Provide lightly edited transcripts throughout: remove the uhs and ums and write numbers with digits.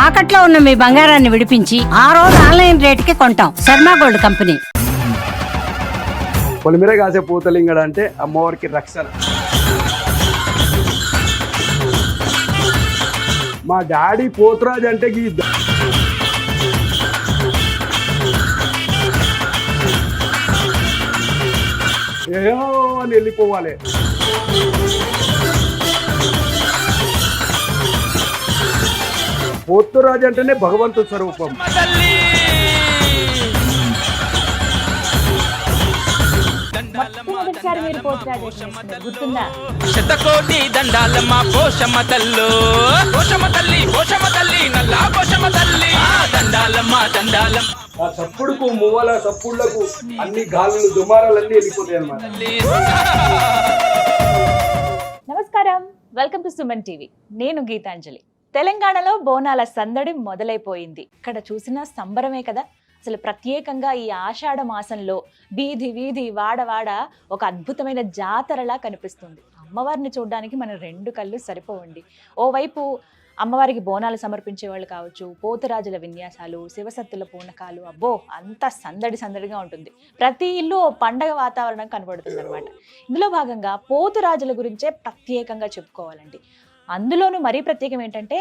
తాకట్లో ఉన్న మీ బంగారాన్ని విడిపించి ఆ రోజు ఆన్లైన్ రేటుకి కొంటాం. Sharma gold company. పొలిమేర కాసే పూతలింగడు అంటే అమ్మవారికి రక్షణ. మా డాడీ పోతురాజు అంటే ఏమో అని వెళ్ళిపోవాలి. పోతురాజు అంటేనే భగవంతుడి స్వరూపం. మొట్టమొదటిసారి మీరు పోతురాజు గుర్తుందా? శతకోటి దండాలమ్మ పోషమ్మ తల్లు, పోషమ్మ తల్లి, పోషమ్మ తల్లి, నల్లా పోషమ్మ తల్లి, దండాలమ్మ దండాలమ్మ. ఆ చప్పుడుకు మువ్వల చప్పుళ్లకు అన్ని గాలులు దుమారాలన్నీ వెళ్ళిపోతాయి అన్నమాట. నమస్కారం, వెల్కమ్ టు సుమన్ టీవీ. నేను గీతాంజలి. తెలంగాణలో బోనాల సందడి మొదలైపోయింది. ఇక్కడ చూసిన సంబరమే కదా. అసలు ప్రత్యేకంగా ఈ ఆషాఢ మాసంలో వీధి వీధి వాడవాడ ఒక అద్భుతమైన జాతరలా కనిపిస్తుంది. అమ్మవారిని చూడడానికి మన రెండు కళ్ళు సరిపోవండి. ఓవైపు అమ్మవారికి బోనాలు సమర్పించే వాళ్ళు కావచ్చు, పోతురాజుల విన్యాసాలు, శివసత్తుల పూనకాలు, అబ్బో అంత సందడి సందడిగా ఉంటుంది. ప్రతి ఇల్లు పండగ వాతావరణం కనబడుతుంది అనమాట. ఇందులో భాగంగా పోతురాజుల గురించే ప్రత్యేకంగా చెప్పుకోవాలండి. అందులోనూ మరీ ప్రత్యేకం ఏంటంటే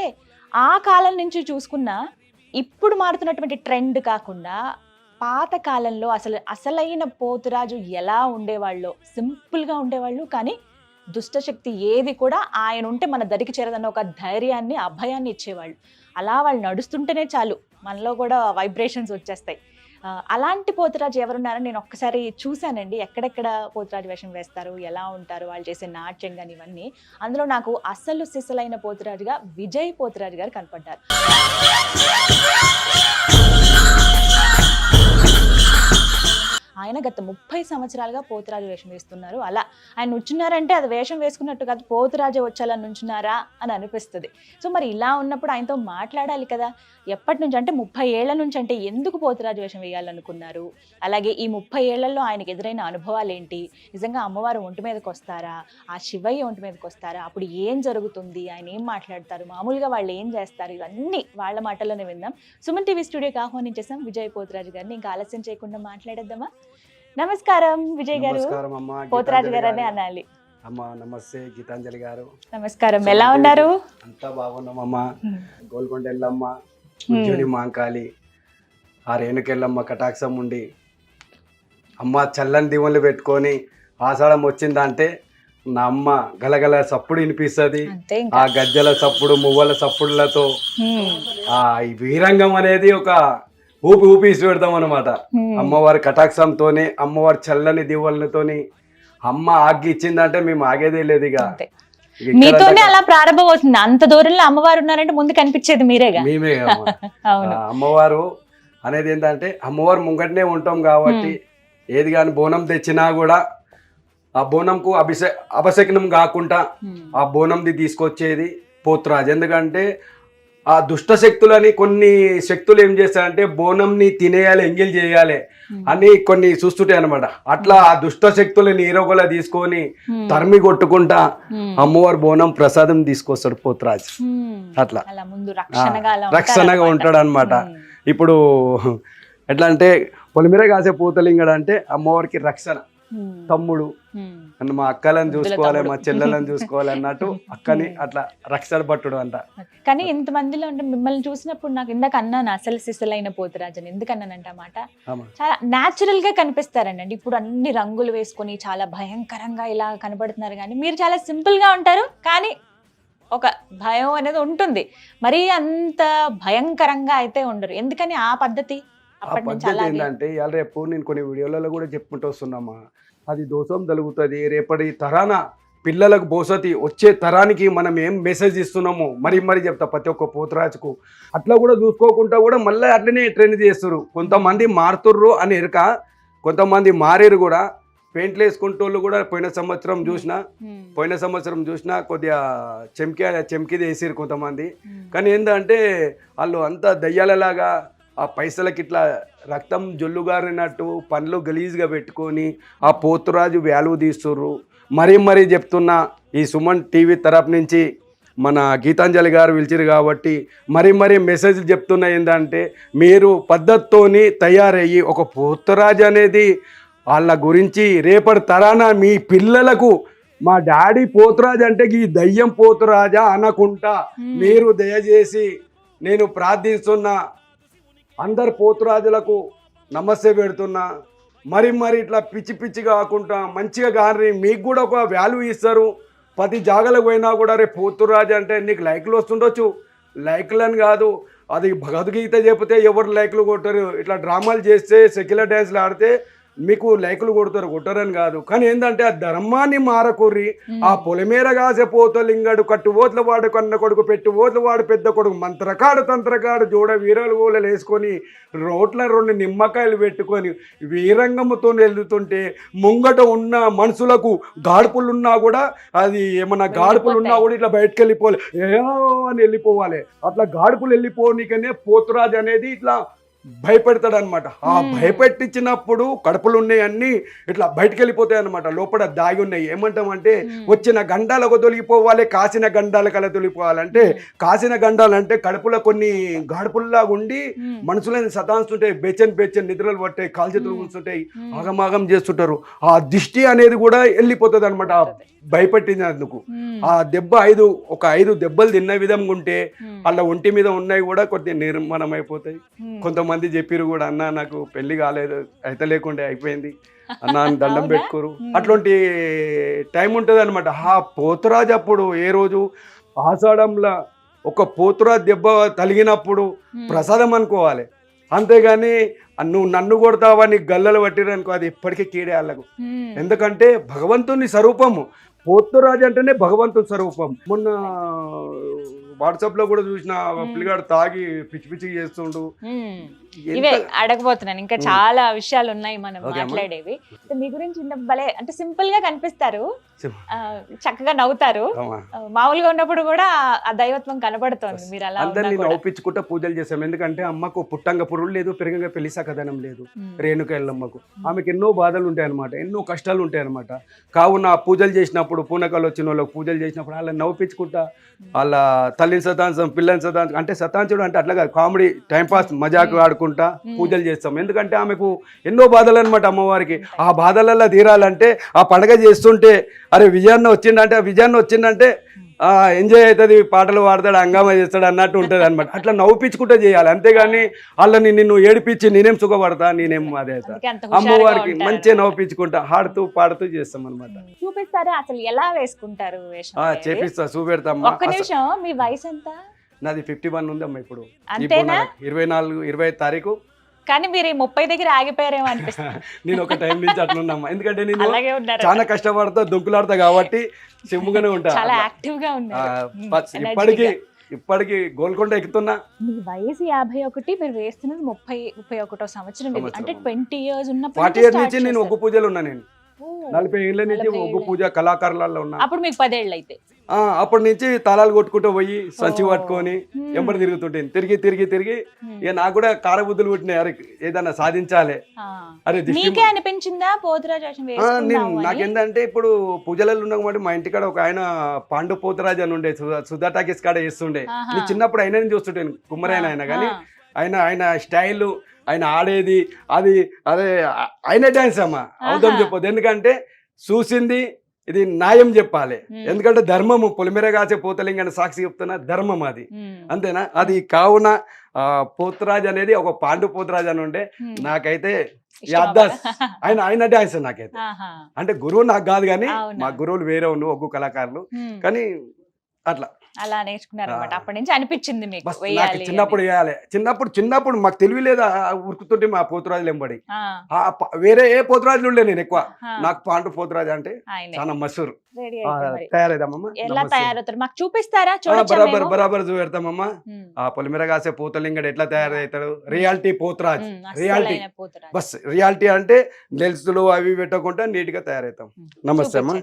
ఆ కాలం నుంచి చూసుకున్న ఇప్పుడు మారుతున్నటువంటి ట్రెండ్ కాకుండా పాత కాలంలో అసలైన పోతురాజు ఎలా ఉండేవాళ్ళో, సింపుల్గా ఉండేవాళ్ళు, కానీ దుష్టశక్తి ఏది కూడా ఆయన ఉంటే మన దరికి చేరదన్న ఒక ధైర్యాన్ని, అభయాన్ని ఇచ్చేవాళ్ళు. అలా వాళ్ళు నడుస్తుంటేనే చాలు మనలో కూడా వైబ్రేషన్స్ వచ్చేస్తాయి. అలాంటి పోతురాజు ఎవరున్నారని నేను ఒక్కసారి చూశానండి. ఎక్కడెక్కడ పోతురాజు వేషం వేస్తారు, ఎలా ఉంటారు, వాళ్ళు చేసే నాట్యం కానీ ఇవన్నీ. అందులో నాకు అసలు సిసలైన పోతురాజుగా విజయ్ పోతురాజు గారు కనపడ్డారు. ఆయన గత 30 సంవత్సరాలుగా పోతురాజు వేషం వేస్తున్నారు. అలా ఆయన నుంచున్నారంటే అది వేషం వేసుకున్నట్టు కాదు, పోతురాజు వచ్చేలా నుంచున్నారా అని అనిపిస్తుంది. సో మరి ఇలా ఉన్నప్పుడు ఆయనతో మాట్లాడాలి కదా. ఎప్పటి నుంచి అంటే 30 ఏళ్ల నుంచి అంటే ఎందుకు పోతురాజు వేషం వేయాలనుకున్నారు, అలాగే ఈ 30 ఏళ్లలో ఆయనకు ఎదురైన అనుభవాలు ఏంటి, నిజంగా అమ్మవారు ఒంటి మీదకి వస్తారా, ఆ శివయ్య ఒంటి మీదకి వస్తారా, అప్పుడు ఏం జరుగుతుంది, ఆయన ఏం మాట్లాడతారు, మామూలుగా వాళ్ళు ఏం చేస్తారు, ఇవన్నీ వాళ్ళ మాటల్లోనే విందాం. సుమన్ టీవీ స్టూడియోకి ఆహ్వానించేసాం విజయ్ పోతురాజు గారిని. ఇంకా ఆలస్యం చేయకుండా మాట్లాడేద్దామా? నమస్కారం విజయ్ గారు. పోతురాజు గారు అనే అనాలి. అమ్మా నమస్తే గీతాంజలి గారు. నమస్కారం, ఎలా ఉన్నారు? అంతా బాగున్నామమ్మా. గోల్కొండ ఎల్లమ్మ, ఉజ్జయిని మాంకాళి, ఆ రేణుకెళ్ళమ్మ కటాక్షం ఉండి అమ్మ చల్లని దీవెనలు పెట్టుకొని ఆషాఢం వచ్చిందంటే నా అమ్మ గలగల చప్పుడు వినిపిస్తుంది. ఆ గజ్జల చప్పుడు, మువ్వల చప్పుడులతో ఆ వీరంగం అనేది ఒక ఊపి పెడతాం అనమాట. అమ్మవారి కటాక్షంతోనే, అమ్మవారి చల్లని దివ్వలతోని అమ్మ ఆగి ఇచ్చిందంటే మేము ఆగేదే లేదు. ఇక మీతోనే అలా ప్రారంభం అవుతుంది. అంత దూరంలో అమ్మవారు ఉన్నారంటే ముందు కనిపించేది మీరేగా. మేమే అమ్మవారు అనేది ఏంటంటే అమ్మవారు ముంగటనే ఉంటాం కాబట్టి ఏది కానీ బోనం తెచ్చినా కూడా ఆ బోనంకు అపశకనం కాకుండా ఆ బోనంది తీసుకొచ్చేది పోతురాజు. ఎందుకంటే ఆ దుష్ట శక్తులని కొన్ని శక్తులు ఏం చేస్తాయంటే బోనంని తినేయాలి, ఎంగిల్ చేయాలి అని కొన్ని చూస్తుంటాయి అనమాట. అట్లా ఆ దుష్ట శక్తులని ఈరోగలా తీసుకొని తరిమి కొట్టుకుంటా అమ్మవారి బోనం ప్రసాదం తీసుకొస్తాడు పోతురాజు. అట్లా రక్షణగా ఉంటాడు అనమాట. ఇప్పుడు ఎట్లా అంటే పొలిమేర కాసే పూతలింగడు అంటే అమ్మవారికి రక్షణ. తమ్ముడు అన్న మా అక్కలను చూసుకోవాలి, మా చెల్లెలను చూసుకోవాలి అన్నట్టు అక్కని అట్లా రక్షణ పట్టుడు అంట. కానీ ఇంతమందిలో అంటే మిమ్మల్ని చూసినప్పుడు నాకు ఇందాక అన్నాను అసలు సిసలైన పోతురాజు అని. ఎందుకన్నానంట మాట చాలా న్యాచురల్ గా కనిపిస్తారండి. ఇప్పుడు అన్ని రంగులు వేసుకొని చాలా భయంకరంగా ఇలా కనబడుతున్నారు, కానీ మీరు చాలా సింపుల్ గా ఉంటారు, కానీ ఒక భయం అనేది ఉంటుంది. మరి అంత భయంకరంగా అయితే ఉండరు. ఎందుకని ఆ పద్ధతి? ఏంటంటే ఇవాళ రేపు నేను కొన్ని వీడియోలలో కూడా చెప్పుకుంటూ వస్తున్నామా, అది దోషం జరుగుతుంది. రేపటి తరాన పిల్లలకు భవిష్యత్తు వచ్చే తరానికి మనం ఏం మెసేజ్ ఇస్తున్నామో మరి చెప్తా ప్రతి ఒక్క పోతురాజుకు. అట్లా కూడా చూసుకోకుండా కూడా మళ్ళీ అట్లనే ట్రెండ్ చేస్తారు. కొంతమంది మారుతుర్రు అని ఎరక, కొంతమంది మారేరు కూడా. పెయింట్లు వేసుకుంటోళ్ళు కూడా పోయిన సంవత్సరం చూసినా కొద్దిగా చెంకిది వేసారు కొంతమంది. కానీ ఏంటంటే వాళ్ళు అంతా దయ్యాలలాగా ఆ పైసలకి ఇట్లా రక్తం జొల్లుగారినట్టు పండ్లు గలీజ్గా పెట్టుకొని ఆ పోతురాజు వాల్యూ తీస్తుర్రు. మరీ చెప్తున్నా, ఈ సుమన్ టీవీ తరపు నుంచి మన గీతాంజలి గారు పిలిచిరు కాబట్టి మరీ మెసేజ్ చెప్తున్నా ఏంటంటే మీరు పద్ధతితోని తయారయ్యి ఒక పోతురాజు అనేది వాళ్ళ గురించి రేపటి తరాన మీ పిల్లలకు మా డాడీ పోతురాజు అంటే ఈ దయ్యం పోతురాజా అనకుంటా మీరు దయచేసి నేను ప్రార్థిస్తున్నా అందరు పోతురాజులకు నమస్తే పెడుతున్నా. మరి ఇట్లా పిచ్చి కాకుండా మంచిగా కానీ మీకు కూడా ఒక వాల్యూ ఇస్తారు. ప్రతి జాగాలకు పోయినా కూడా రేపు పోతురాజు అంటే నీకు లైక్లు వస్తుండొచ్చు, లైక్లని కాదు, అది భగవద్గీత చెప్తే ఎవరు లైక్లు కొట్టరు. ఇట్లా డ్రామాలు చేస్తే సెక్యులర్ డ్యాన్స్లు ఆడితే మీకు లైకులు కొట్టరని కాదు. కానీ ఏంటంటే ఆ ధర్మాన్ని మారకూరి ఆ పొలిమేర కాసే పోతలింగడు కట్టుబోతుల వాడు కన్న కొడుకు పెట్టుబోతుల వాడు పెద్ద కొడుకు మంత్రకాడు తంత్రకాడు జోడ వీరలు గోళలు వేసుకొని రోట్ల 2 నిమ్మకాయలు పెట్టుకొని వీరంగముతో వెళ్తుంటే ముంగట ఉన్న మనుషులకు గాడుపులున్నా కూడా అది ఏమన్నా గాడుపులున్నా కూడా ఇట్లా బయటకు వెళ్ళిపోవాలి అని వెళ్ళిపోవాలి. అట్లా గాడుపులు వెళ్ళిపోనికనే పోతురాజు అనేది ఇట్లా భయపెడతాడు అనమాట. ఆ భయపెట్టించినప్పుడు కడుపులు ఉన్నాయన్నీ ఇట్లా బయటకు వెళ్ళిపోతాయి అనమాట. లోపల దాగి ఉన్నాయి. ఏమంటామంటే వచ్చిన గండాలకు తొలగిపోవాలి, కాసిన గండాలకలా తొలగిపోవాలంటే కాసిన గండాలంటే కడుపులో కొన్ని గాడుపుల్లాగా ఉండి మనుషులని సతాంస్తుంటాయి, బెచ్చని నిద్రలు పట్టాయి, కాలు చేతులు కూర్చుంటాయి, ఆగమాగం చేస్తుంటారు. ఆ దిష్టి అనేది కూడా వెళ్ళిపోతుంది అనమాట భయపెట్టినందుకు. ఆ దెబ్బ 5 దెబ్బలు తిన్న విధంగా ఉంటే వాళ్ళ ఒంటి మీద ఉన్నాయి కూడా కొద్దిగా నిర్మాణం అయిపోతాయి. కొంతమంది చెప్పిరు కూడా, అన్న నాకు పెళ్లి కాలేదు, అయితే లేకుండే అయిపోయింది అన్న దండం పెట్టుకోరు. అట్లాంటి టైం ఉంటుంది అనమాట. ఆ పోతురాజు అప్పుడు ఏ రోజు ఆషాఢంలో ఒక పోతురాజు దెబ్బ తలిగినప్పుడు ప్రసాదం అనుకోవాలి. అంతేగాని నువ్వు నన్ను కొడతావని గల్లలు పట్టిరనుకో అది ఎప్పటికీ కీడే వాళ్ళకు. ఎందుకంటే భగవంతుని స్వరూపము పోతురాజు అంటేనే భగవంతుని స్వరూపం. మొన్న వాట్సాప్ లో కూడా చూసిన పిల్లగాడు తాగి పిచ్చి చేస్తుండు. ఇవే అడగబోతున్నాను, ఇంకా చాలా విషయాలు ఉన్నాయి మనం మాట్లాడేవి. మీ గురించి భలే అంటే సింపుల్ గా కనిపిస్తారు, చక్కగా నవ్వుతారు. మామూలుగా ఉన్నప్పుడు కూడా ఆ దైవత్వం కనబడుతోంది. మీరు అలా అందరినీ నవ్వుపించుకుంటా పూజలు చేసాం. ఎందుకంటే అమ్మకు పుట్టంగా పురుడు లేదు, పెరగంగా పెళ్లి సకదనం లేదు. రేణుక ఎల్లమ్మకు ఆమెకు ఎన్నో బాధలు ఉంటాయి అనమాట, ఎన్నో కష్టాలు ఉంటాయి అనమాట. కావున పూజలు చేసినప్పుడు పూనకాలు వచ్చిన వాళ్ళకి పూజలు చేసినప్పుడు వాళ్ళని నవ్వుపించుకుంటా, వాళ్ళ తల్లిని సతాంశం పిల్లని సతాంశం అంటే సతాంశుడు అంటే అట్లాగా కామెడీ టైంపాస్ మజాకు ఆడుకుంటా పూజలు చేస్తాం. ఎందుకంటే ఆమెకు ఎన్నో బాధలు అనమాట అమ్మవారికి. ఆ బాధలలో తీరాలంటే ఆ పండగ చేస్తుంటే అరే విజయాన్ని వచ్చిందంటే ఎంజాయ్ అవుతుంది, పాటలు పాడతాడు, హంగామా చేస్తాడు అన్నట్టు ఉంటుంది అనమాట. అట్లా నవ్వుపించుకుంటే చేయాలి. అంతేగాని వాళ్ళని నిన్ను ఏడిపించి నేనేం సుఖపడతా, నేనేం అదే అవుతా. అమ్మవారికి మంచిగా నవ్వుపించుకుంటా ఆడుతూ పాడుతూ చేస్తాం అనమాట. చూపిస్తారా అసలు ఎలా వేసుకుంటారు? చేపిస్తా, చూపెడతా. ఒక్క నిమిషం, మీ వయసు ఎంత? నాది 51 ఉంది అమ్మ. ఇప్పుడు అంతేనా? 24-25 తారీఖు. కానీ మీరు 30 దగ్గర ఆగిపోయారేమో అనిపిస్తుంది. నేను ఒక టైం నుంచి అట్లున్నామ్మా. ఎందుకంటే నేను చాలా కష్టపడతా, దుంకులాడతా కాబట్టి సిమ్ముగానే ఉంటా. చాలా యాక్టివ్ గా ఉన్నారు. ఇప్పటికి గోల్కొండ ఎక్కుతున్నా. మీ వయసు 51, మీరు వేస్తున్నది 30-31 సంవత్సరం. అంటే 20 years ఉన్నప్పుడు 40 years నుంచి నేను ఒగ్గు పూజలు ఉన్నా. నేను 40 ఏళ్ళ నుంచి ఒగ్గు పూజ కళాకారులలో ఉన్నా. అప్పుడు మీకు 10 ఏళ్ళు అయితే అప్పటి నుంచి తాళాలు కొట్టుకుంటూ పోయి సంచి పట్టుకొని ఎంబడి తిరుగుతుంటాను. తిరిగి ఇక నాకు కూడా కారబుద్ధులు పుట్టినాయి. అరే ఏదన్నా సాధించాలి. అరే అనిపించిందా పోతురాజు? నాకేంటంటే ఇప్పుడు పూజలలో ఉన్నాం. మా ఇంటికాడ ఒక ఆయన పాండు పోతురాజు అని ఉండే, సుధా టాకీస్ కాడ చేస్తుండే. నేను చిన్నప్పుడు ఆయన చూస్తుంటాను, కుమ్మరైన ఆయన. కానీ ఆయన స్టైల్, ఆయన ఆడేది అది అదే ఆయన డాన్స్ అమ్మ అవుతాం చెప్పొద్దు. ఎందుకంటే చూసింది ఇది న్యాయం చెప్పాలి. ఎందుకంటే ధర్మము పొలిమేర కాసే పోతలింగని సాక్షి చెప్తున్నా, ధర్మం అది. అంతేనా? అది కావున పోతురాజు అనేది ఒక పాండు పోతురాజు అని ఉండే. నాకైతే ఆయన డాన్స్ నాకైతే అంటే గురువు నాకు కాదు, కానీ మా గురువులు వేరే ఉండు, ఒగ్గు కళాకారులు. కానీ అలా నేర్చుకున్నారు అన్నమాట. అప్పటి నుంచి అనిపించింది మీకు చిన్నప్పుడు మాకు తెలియలేదా ఉరుకుతుంటే మా పోతురాజులు ఎంబడి. వేరే ఏ పోతురాజులు ఉండే, నేను ఎక్కువ నాకు పాండు పోతురాజు అంటే చాలా మషూర్. తయారైదామమ్మా, మాకు చూపిస్తారా? బరాబర్ చూపెడతామమ్మా. ఆ పొలిమేర కాసే పోతలింగడు ఎట్లా తయారవుతాడు, రియాలిటీ పోతురాజు. రియాలిటీ అంటే లెన్సులు అవి పెట్టకుండా నీట్ గా తయారవుతాం. నమస్తే అమ్మా.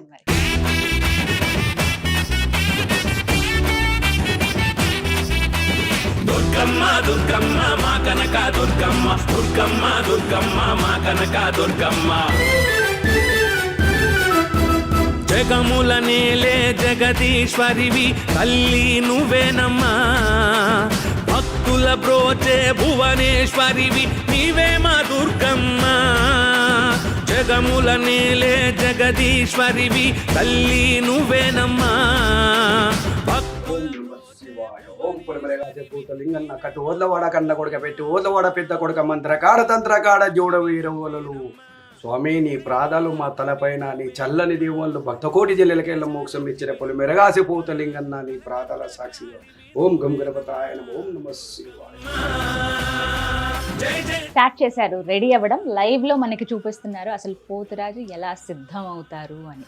దుర్గమ్మ దుర్గమ్మ మా కనక దుర్గమ్మ, దుర్గమ్మ దుర్గమ్మ మా కనక దుర్గమ్మ. జగముల నేలే జగదీశ్వరివి తల్లి నువ్వేనమ్మా భక్తుల బ్రోచే భువనేశ్వరివి నీవే మా దుర్గమ్మ జగముల నేలే జగదీశ్వరివి తల్లి నువ్వేనమ్మా ఓం పొలిమేరగాసే పూతలింగన్న కట్టు ఓర్లవాడ కన్న కొడుక పెట్టి ఓర్లవాడ పెద్ద కొడుక మంత్రకాడ తంత్రకాడ జోడ వీరవోలలు స్వామి నీ ప్రాదాలు మా తలపైన నీ చల్లని దీవులు భక్తకోటి జిల్లెలకెళ్ళ మోక్షం ఇచ్చిన పొలిమేరగాసే పూతలింగన్న నీ ప్రాదాల సాక్షిగా ఓం గం గణపతాయ నమః ఓం నమః శివాయ. స్టార్ట్ చేశారు, రెడీ అవ్వడం లైవ్ లో మనకి చూపిస్తున్నారు అసలు పోతురాజు ఎలా సిద్ధం అవుతారు అని.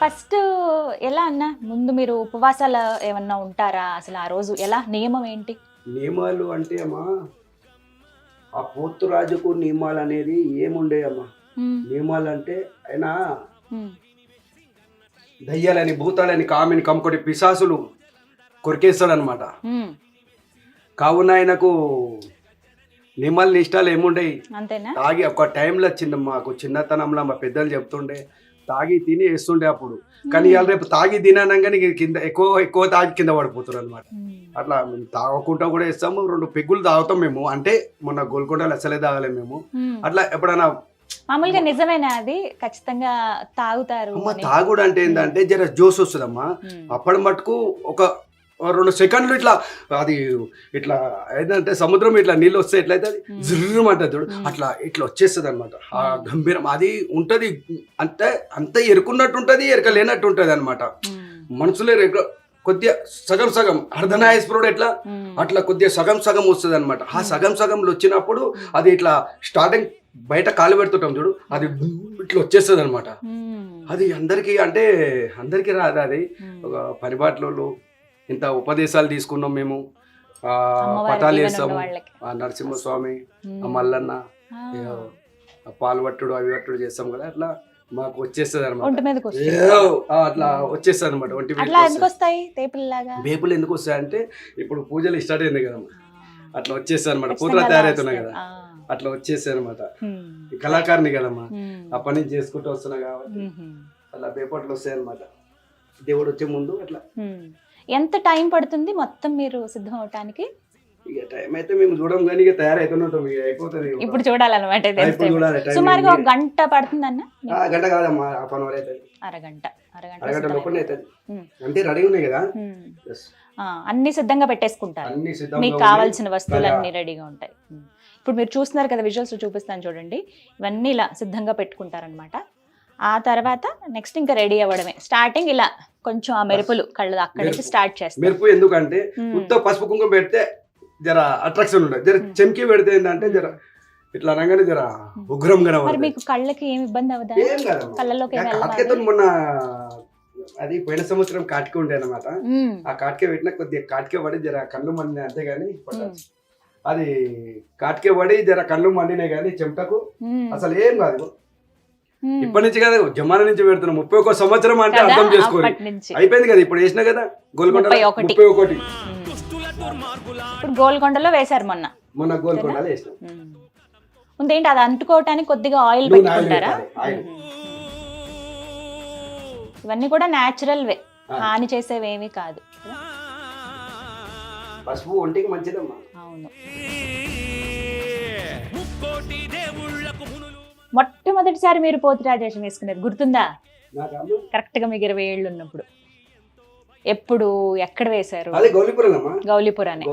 ఫస్ట్ ఎలా అన్న ముందు మీరు ఉపవాసాలు ఏమన్నా ఉంటారా అసలు ఆ రోజు ఎలా నియమం ఏంటి? నియమాలు అంటే అమ్మా ఆ పోతురాజుకు నియమాలు అనేది ఏముండే అమ్మా. నియమాలు అంటే ఆయన దయ్యాలని భూతాలని కామిని కమ్ముకొడి పిశాసులు కొరికేస్తాడు అనమాట. కావున ఆయనకు నియమాలు నిష్టాలు ఏముండయి. అంతేనా? తాగి ఒక టైంలో వచ్చింది మాకు చిన్నతనంలో మా పెద్దలు చెప్తుండే తాగి తిని వేస్తుండే అప్పుడు. కానీ ఇవాళ రేపు తాగి తినగానే కింద ఎక్కువ తాగి కింద పడిపోతారు అనమాట. అట్లా మేము తాగకుండా కూడా వేస్తాము, 2 పెగ్గులు తాగుతాం మేము. అంటే మొన్న గోల్కొండలో అసలే తాగలేము మేము. అట్లా ఎప్పుడైనా మామూలుగా నిజమేనా అది ఖచ్చితంగా తాగుతారు? అమ్మ తాగుడు అంటే ఏంటంటే జర జోస్ వస్తుందమ్మా. అప్పటి మటుకు ఒక 2 సెకండ్లు ఇట్లా అది ఇట్లా ఏంటంటే సముద్రం ఇట్లా నీళ్ళు వస్తే ఎట్లయితే అది జుర్రమంటది చూడు అట్లా ఇట్లా వచ్చేస్తుంది అనమాట. ఆ గంభీరం అది ఉంటది. అంటే అంత ఎరుకున్నట్టు ఉంటది, ఎరక లేనట్టు ఉంటది అనమాట. మనసులో కొద్దిగా సగం సగం అర్ధనాయస్పురుడు ఎట్లా అట్లా కొద్దిగా సగం సగం వస్తుంది అనమాట. ఆ సగం సగంలో వచ్చినప్పుడు అది ఇట్లా స్టార్టింగ్ బయట కాలు పెడుతుంటాం చూడు అది ఇట్లా వచ్చేస్తుంది అనమాట. అది అందరికి అంటే అందరికి రాదు. అది ఒక పరిపాట్లో ఇంత ఉపదేశాలు తీసుకున్నాం మేము. పటాలు వేస్తాము, ఆ నరసింహస్వామి, ఆ మల్లన్న, పాలు పట్టుడు అవి పట్టుడు చేస్తాం కదా. అట్లా మాకు వచ్చేస్తుంది అనమాట. అట్లా వచ్చేస్తుంది అనమాట. ఒంటి వేపులు ఎందుకు వస్తాయంటే ఇప్పుడు పూజలు స్టార్ట్ అయింది కదా, అట్లా వచ్చేస్తాయి అనమాట. పూతలు తయారవుతున్నాయి కదా, అట్లా వచ్చేస్తాయి అనమాట. కళాకారిని కదమ్మా, ఆ పని చేసుకుంటూ వస్తున్నా కాబట్టి అట్లా వేపట్లు వస్తాయి అనమాట. దేవుడు వచ్చే ముందు అట్లా. ఎంత టైం పడుతుంది మొత్తం మీరు సిద్ధం అవటానికి? ఇక టైం అయితే మేము చూడం కానీ ఇక తయారైతుంటాం. ఇక అయిపోతుంది. ఇప్పుడు చూడాలన్నమాట. సుమారుగా 1 గంట పడుతుంది అన్న? గంట కాదమ్మా, హాఫ్ అన్ అవర్ అవుతుంది. అరగంట లోపలనే అవుతుంది. అంటే రెడీ ఉన్నాయి కదా, అన్ని సిద్ధంగా పెట్టేసుకుంటారు. మీకు కావాల్సిన వస్తువులు అన్ని రెడీగా ఉంటాయి. ఇప్పుడు మీరు చూస్తున్నారు కదా, విజువల్స్ చూపిస్తాను చూడండి. ఇవన్నీ ఇలా సిద్ధంగా పెట్టుకుంటారనమాట. ఆ తర్వాత నెక్స్ట్ ఇంకా రెడీ అవ్వడమే. స్టార్టింగ్ ఇలా కొంచెం ఆ మెరుపులు కళ్ళు అక్కడి నుంచి స్టార్ట్ చేస్తారు. మెరుపు ఎందుకంటే ఉత్త పసుపు కుంకుమ పెడితే జర అట్రాక్షన్ ఉంటుంది. జర చెంకి పెడితే ఏంటంటే జర ఇట్లా అనగానే జర ఉగ్రంగా. మరి మీకు కళ్ళకి ఏమి ఇబ్బంది అవుదా? కళ్ళలోకి మొన్న అది పోయిన సంవత్సరం కాటికే ఉండే అనమాట. ఆ కాటికే పెట్టిన కొద్దిగా కాటికే పడి జర కళ్ళు మండినాయి అంతేగాని అది కాటికే పడి జర కళ్ళు మండినాయి కానీ చెమటకు అసలు ఏం కాదు. ఇప్పటి నుంచి కదా జమానా నుంచి పెడుతున్నాం. 31 సంవత్సరం అంటే అర్థం చేసుకోవాలి. అయిపోయింది కదా, ఇప్పుడు వేసినా కదా గోల్కొండ 31. ఇప్పుడు గోల్కొండలో వేశారు మొన్న గోల్కొండలో వేసినాం. ముందేంటి అది అంటుకోవటానికి కొద్దిగా ఆయిల్ పెట్టుకుంటారా? ఇవన్నీ కూడా న్యాచురల్ వే, హాని చేసేవేమీ కాదు. పసుపు ఒంటికి మంచిదమ్మా. అవును. మొట్టమొదటిసారి మీరు పోతురాజేషం వేసుకున్నారు గుర్తుందా? కరెక్ట్ గా మీకు 20 ఏళ్ళు ఉన్నప్పుడు. ఎప్పుడు ఎక్కడ వేశారు? గౌలీపురానే.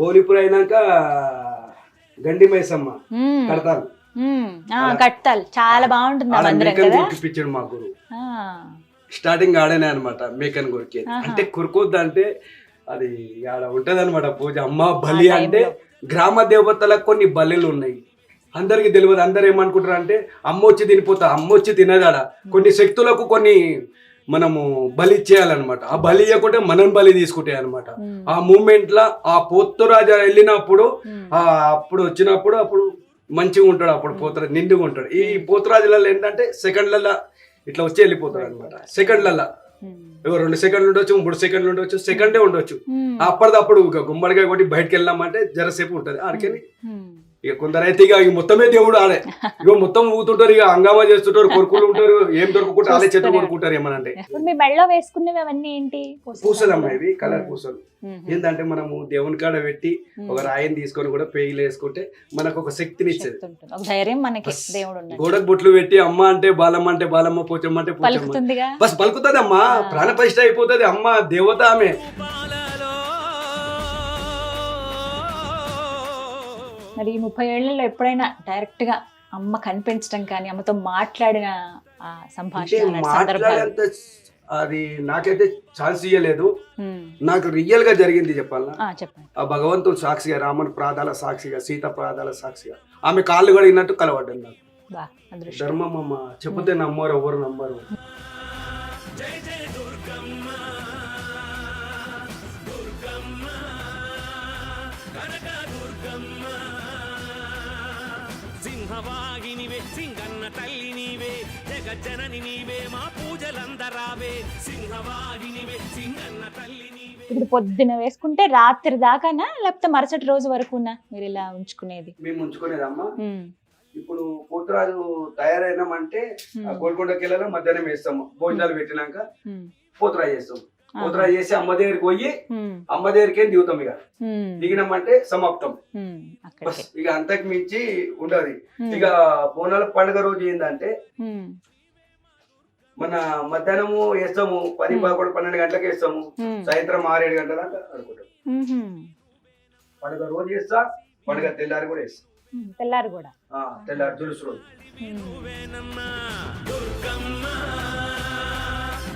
గౌలీపుర అయినాక గండి మైసమ్మ కడతారు. కట్టాలి చాలా బాగుంటుంది. మా గురు స్టార్టింగ్ ఆడనే అనమాట. మేకన్ కొరికే అంటే కొరుకోద్దు అంటే అది ఆడ ఉంటది అనమాట పూజ. అమ్మ బలి అంటే గ్రామ దేవతలకు కొన్ని బలిలు ఉన్నాయి, అందరికి తెలియదు. అందరు ఏమనుకుంటారు అంటే అమ్మ వచ్చి తినిపోతా, అమ్మ వచ్చి తినదాడ. కొన్ని శక్తులకు కొన్ని మనము బలి ఇచ్చేయాలన్నమాట. ఆ బలి ఇవ్వకుంటే మనం బలి తీసుకుంటాయి అనమాట. ఆ మూమెంట్ లా ఆ పోతురాజు వెళ్ళినప్పుడు అప్పుడు వచ్చినప్పుడు అప్పుడు మంచిగా ఉంటాడు. అప్పుడు పోతురాజు నిండుగా ఉంటాడు. ఈ పోతురాజులలో ఏంటంటే సెకండ్లలో ఇట్లా వచ్చి వెళ్ళిపోతాడు అనమాట. సెకండ్లలో 2 సెకండ్లు ఉండొచ్చు, 3 సెకండ్లు ఉండొచ్చు, సెకండే ఉండొచ్చు. అప్పటిదప్పుడు గుమ్మడికాయ కొట్టి బయటకు వెళ్ళామంటే జరసేపు ఉంటది. ఆడికెళ్ళి ఇక కొందరైతే ఇక మొత్తమే దేవుడు ఆడే ఇక మొత్తం ఊతుంటారు, ఇక హంగామా చేస్తుంటారు, కొరుకులు ఉంటారు, ఏం దొరుకుంటారు వాళ్ళే చెట్టు కొనుక్కుంటారు ఏమనంటే. ఇప్పుడు మీ మెడలో వేసుకునేవి అవన్నీ ఏంటి? పూసలు అమ్మా, ఇవి కలర్ పూసలు. ఏంటంటే మనము దేవుని కాడ పెట్టి ఒక రాయిని తీసుకొని కూడా పేయిలు వేసుకుంటే మనకు ఒక శక్తిని ఇచ్చేది, ఒక ధైర్యం మనకి దేవుడు ఉన్నాడు. గోడకు బొట్లు పెట్టి అమ్మ అంటే బాలమ్మ, పోచమ్మ అంటే పోచమ్మ, పలుకుతుందిగా. బస్ పలుకుతుంది అమ్మా, ప్రాణప్రతిష్ఠ అయిపోతుంది. అమ్మ దేవత ఆమె. మరి ఈ 30 ఏళ్లలో ఎప్పుడైనా డైరెక్ట్ గా అమ్మ కనిపించడం కానీ అమ్మతో మాట్లాడిన సంభాషణ మాట్లాడేంత అది నాకైతే ఛాన్స్ ఇయ్యలేదు. నాకు రియల్ గా జరిగింది చెప్పాలా, చెప్పండి. ఆ భగవంతుడు సాక్షిగా, రాముని ప్రాదాల సాక్షిగా, సీత ప్రాదాల సాక్షిగా ఆమె కాళ్ళు కడిగినట్టు కలవడ్డాను నాకు. ధర్మం అమ్మ, చెబితే నమ్మరు, ఎవరు నమ్మరు. సింహవాహినివే, సింగన్న తల్లి నీవే, జగజ్జనని నీవే, మా పూజలందరావే. సింహవాహినివే, సింగన్న తల్లి నీవే. ఇప్పుడు పొద్దున వేసుకుంటే రాత్రి దాకానా, లేకపోతే మరుసటి రోజు వరకునా మీరు ఇలా ఉంచుకునేది? మేము ఉంచుకునేదమ్మా. ఇప్పుడు పోతురాజు తయారైనామంటే గోల్కొండకి వెళ్ళాలి, మధ్యాహ్నం వేస్తాము, భోజనాలు పెట్టినాక పోతురాజు చేస్తాము. పోతురాజు చేసి అమ్మ దగ్గరికి పోయి అమ్మ దగ్గరికి దిగుతాం. ఇక దిగినామంటే సమాప్తం. ఇక అంతకు మించి ఉండదు. ఇక బోనాల పండుగ రోజు ఏంటంటే మన మధ్యాహ్నము వేస్తాము, 10, 11, 12 గంటలకు వేస్తాము, సాయంత్రం 6, 7 గంటల దాకా ఆడుకుంటాం. పండుగ రోజు వేస్తా, పండుగ తెల్లారి కూడా వేస్తా. తెల్లారి కూడా, తెల్లారి తులుసు రోజు.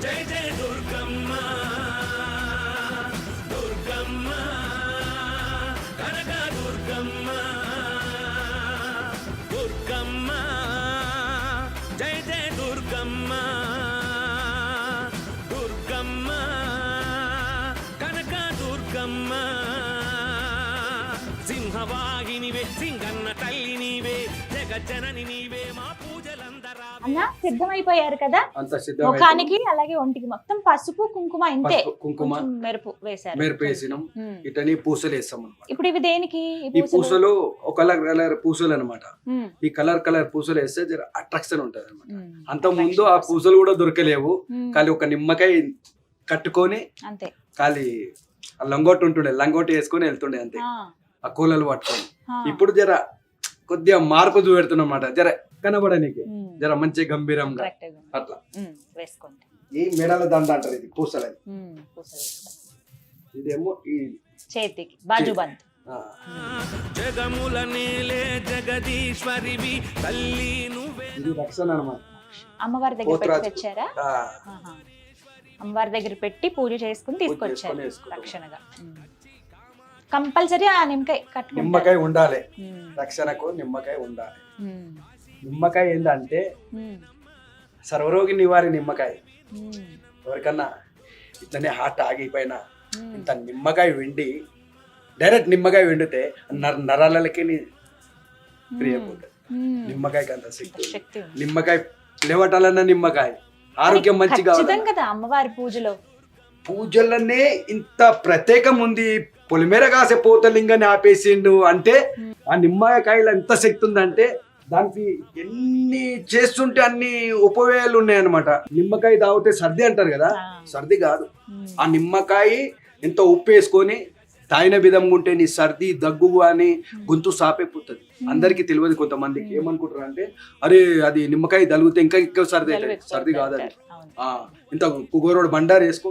జై జై దుర్గమ్మ, దుర్గమ్మ, కనక దుర్గమ్మ, దుర్గమ్మ, జై జై దుర్గమ్మ, దుర్గమ్మ, కనక దుర్గమ్మ. సింహవాహినివే, సింగన్న తల్లి నీవే, జగజ్జనని నీవే, మా పూజలందరా. అన్న సిద్ధమైపోయారు కదా, అంత ముఖానికి అలాగే ఒంటికి మొత్తం పసుపు కుంకుమ ఇంతే, కుంకుమ మెరుపు వేసారు, మెరుపు వేసినాం. ఇటని పూసలు వేస్తాం అన్నమాట. ఇప్పుడు ఇవి దేనికి? ఈ పూసలు ఒక కలర్ పూసలు అనమాట. ఈ కలర్ పూసలు వేస్తే జర అట్రాక్షన్ ఉంటది అనమాట. అంత ముందు ఆ పూసలు కూడా దొరకలేవు, ఖాళీ ఒక నిమ్మకాయ కట్టుకొని అంతే, ఖాళీ లంగోటి ఉంటుండే, లంగోటి వేసుకొని వెళ్తుండే అంతే, ఆ కూలలు పట్టుకొని. ఇప్పుడు జర కొద్దిగా మార్పు చూపెడుతున్నాం అన్నమాట, జర కనబడనికి జర మంచి గంభీరంగా అట్లా వేసుకోండి. ఈ మెడల దండ అంటారు, ఇది పూసలని. ఇదేమో ఈ చేతికి బాజుబంద్. జగముల నేలే జగదీశ్వరివి తల్లి నువ్వే. ఇది రక్షణ అన్నమాట. అమ్మవారి దగ్గర పెట్టి తెచ్చారా? అమ్మవారి దగ్గర పెట్టి పూజ చేసుకుని తీసుకొచ్చారు రక్షణగా. కంపల్సరీ ఆ నిమ్మకాయ ఉండాలి, రక్షణకు నిమ్మకాయ ఉండాలి. నిమ్మకాయ ఏంటంటే సర్వరోగి నివారి నిమ్మకాయ. ఎవరికన్నా ఇట్లనే హార్ట్ ఆగిపోయినా ఇంత నిమ్మకాయ వెండి, డైరెక్ట్ నిమ్మకాయ వెండితే నరాలకి ఫ్రీ అయిపోతుంది. నిమ్మకాయకి అంత శక్తి. నిమ్మకాయ లేవటాలన్న నిమ్మకాయ ఆరోగ్యం మంచిగా కదా. అమ్మవారి పూజలనే ఇంత ప్రత్యేకం ఉంది. పొలిమేర కాసే పోతలింగాన్ని ఆపేసిండు అంటే ఆ నిమ్మకాయలు ఎంత శక్తి ఉందంటే దానికి ఎన్ని చేస్తుంటే అన్ని ఉపయోగాలు ఉన్నాయన్నమాట. నిమ్మకాయ తాగితే సర్ది అంటారు కదా, సర్ది కాదు. ఆ నిమ్మకాయ ఎంత ఉప్పు వేసుకొని తాగిన విధంగా ఉంటే నీ సర్ది దగ్గు అని గొంతు సాపైపోతుంది. అందరికి తెలియదు, కొంతమందికి ఏమనుకుంటారు అంటే అరే అది నిమ్మకాయ తలిగితే ఇంకా ఎక్కువ సర్ది అవుతుంది. సర్ది కాదు అది. ఇంత కుగోరోడు బండారు వేసుకో.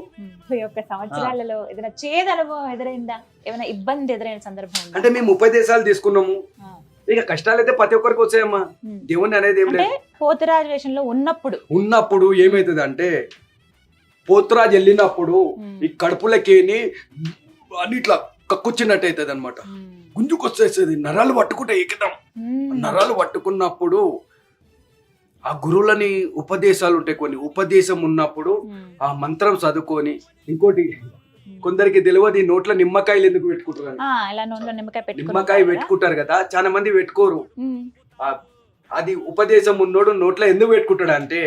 సంవత్సరాలలో ఏదైనా చేదు అనుభవం ఎదురైందా? ఏమైనా ఇబ్బంది ఎదురైన సందర్భం అంటే మేము ఉపదేశాలు తీసుకున్నాము. ఇక కష్టాలు అయితే ప్రతి ఒక్కరికి వచ్చాయమ్మా. దేవుని అనేది ఏం లేదు. పోతురాజు వేషంలో ఉన్నప్పుడు ఏమైతుంది అంటే పోతురాజు వెళ్ళినప్పుడు ఈ కడుపులకేని అని ఇట్లా కక్కుచ్చినట్టు అవుతుంది అనమాట. గుంజుకొచ్చేస్తుంది, నరాలు పట్టుకుంటే ఏకదం. నరాలు పట్టుకున్నప్పుడు ఆ గురువులని ఉపదేశాలు ఉంటాయి, కొన్ని ఉపదేశం ఉన్నప్పుడు ఆ మంత్రం చదువుకొని. ఇంకోటి కొందరికి తెలియదు ఈ నోట్లో నిమ్మకాయలు ఎందుకు పెట్టుకుంటారు. నిమ్మకాయ పెట్టుకుంటారు కదా, చాలా మంది పెట్టుకోరు. అది ఉపదేశం ఉన్నోడు నోట్లో ఎందుకు పెట్టుకుంటాడు అంటే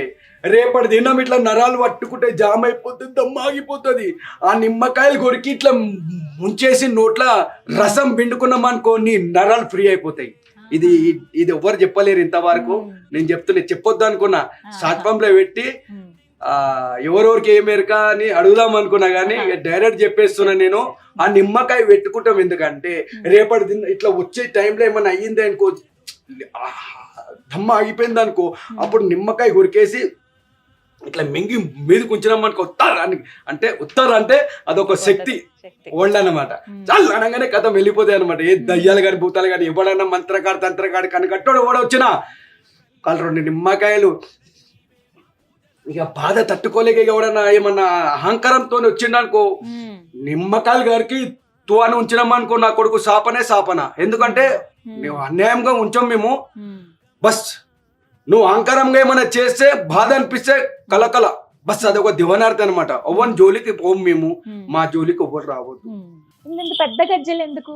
రేపటి దినం ఇట్లా నరాలు పట్టుకుంటే జామ్ అయిపోతుంది, దమ్మాగిపోతుంది. ఆ నిమ్మకాయలు కొరికి ఇట్లా ముంచేసి నోట్ల రసం పిండుకున్నాం అనుకో నీ నరాలు ఫ్రీ అయిపోతాయి. ఇది ఇది ఎవ్వరు చెప్పలేరు ఇంతవరకు. నేను చెప్తున్నా, చెప్పొద్దు అనుకున్నా, షార్ట్ ఫామ్ లో పెట్టి ఎవరెవరికి ఏమేరక అని అడుగుదాం అనుకున్నా కానీ డైరెక్ట్ చెప్పేస్తున్నా. నేను ఆ నిమ్మకాయ పెట్టుకుంటాం ఎందుకంటే రేపటి ఇట్లా వచ్చే టైంలో ఏమన్నా అయ్యింది అనుకో, దమ్మ ఆగిపోయింది అనుకో, అప్పుడు నిమ్మకాయ కొరికేసి ఇట్లా మింగి మీదకి ఉంచినాం అనుకో, ఉత్తారు అంటే అదొక శక్తి ఓల్డ్ అన్నమాట. చాలా అనగానే కథ వెళ్ళిపోతాయి అనమాట. ఏ దయ్యాలు కానీ భూతాలు కానీ ఎవడన్నా మంత్రకాడు తంత్రకాడు కనకట్టోడు ఎవడ వచ్చినా కాళ్ళు 2 నిమ్మకాయలు ఇక బాధ తట్టుకోలేక ఎవడన్నా ఏమన్నా అహంకారంతో వచ్చిండనుకో నిమ్మకాయలు గారికి తువాను ఉంచినామనుకో నా కొడుకు సాపన. ఎందుకంటే మేము అన్యాయంగా ఉంచాం మేము. బస్ నువ్వు అహంకారంగా ఏమైనా చేస్తే బాధ అనిపిస్తే కలకల బస్ అదొక దివనార్థి అనమాట. ఒవ్వని జోలికి పోము మేము, మా జోలికి ఎవ్వరు రావద్దు. పెద్ద గజ్జలు ఎందుకు?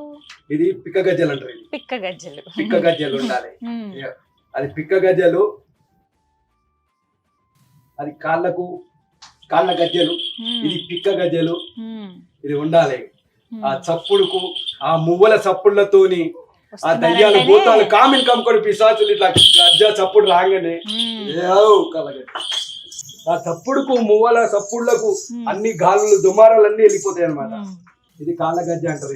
ఇది పిక్క గజ్జలు అంటారు. పిక్క గజ్జలు ఉండాలి. అది పిక్క గజ్జలు, అది కాళ్ళ గజ్జలు, ఇది పిక్క గజ్జలు, ఇది ఉండాలి. ఆ చప్పుడుకు ఆ మువ్వల చప్పుళ్లతోని ఆ దయ్యాలు భూతాలు కామిని కమ్ముకొని పిశాచులు ఇట్లా గజ్జ చప్పుడు రాగానే ఆ చప్పుడుకు మువ్వల చప్పుళ్లకు అన్ని గాలులు దుమారాలు అన్ని వెళ్ళిపోతాయి అనమాట. ఇది కాళ్ళ గజ్జ అంటారు.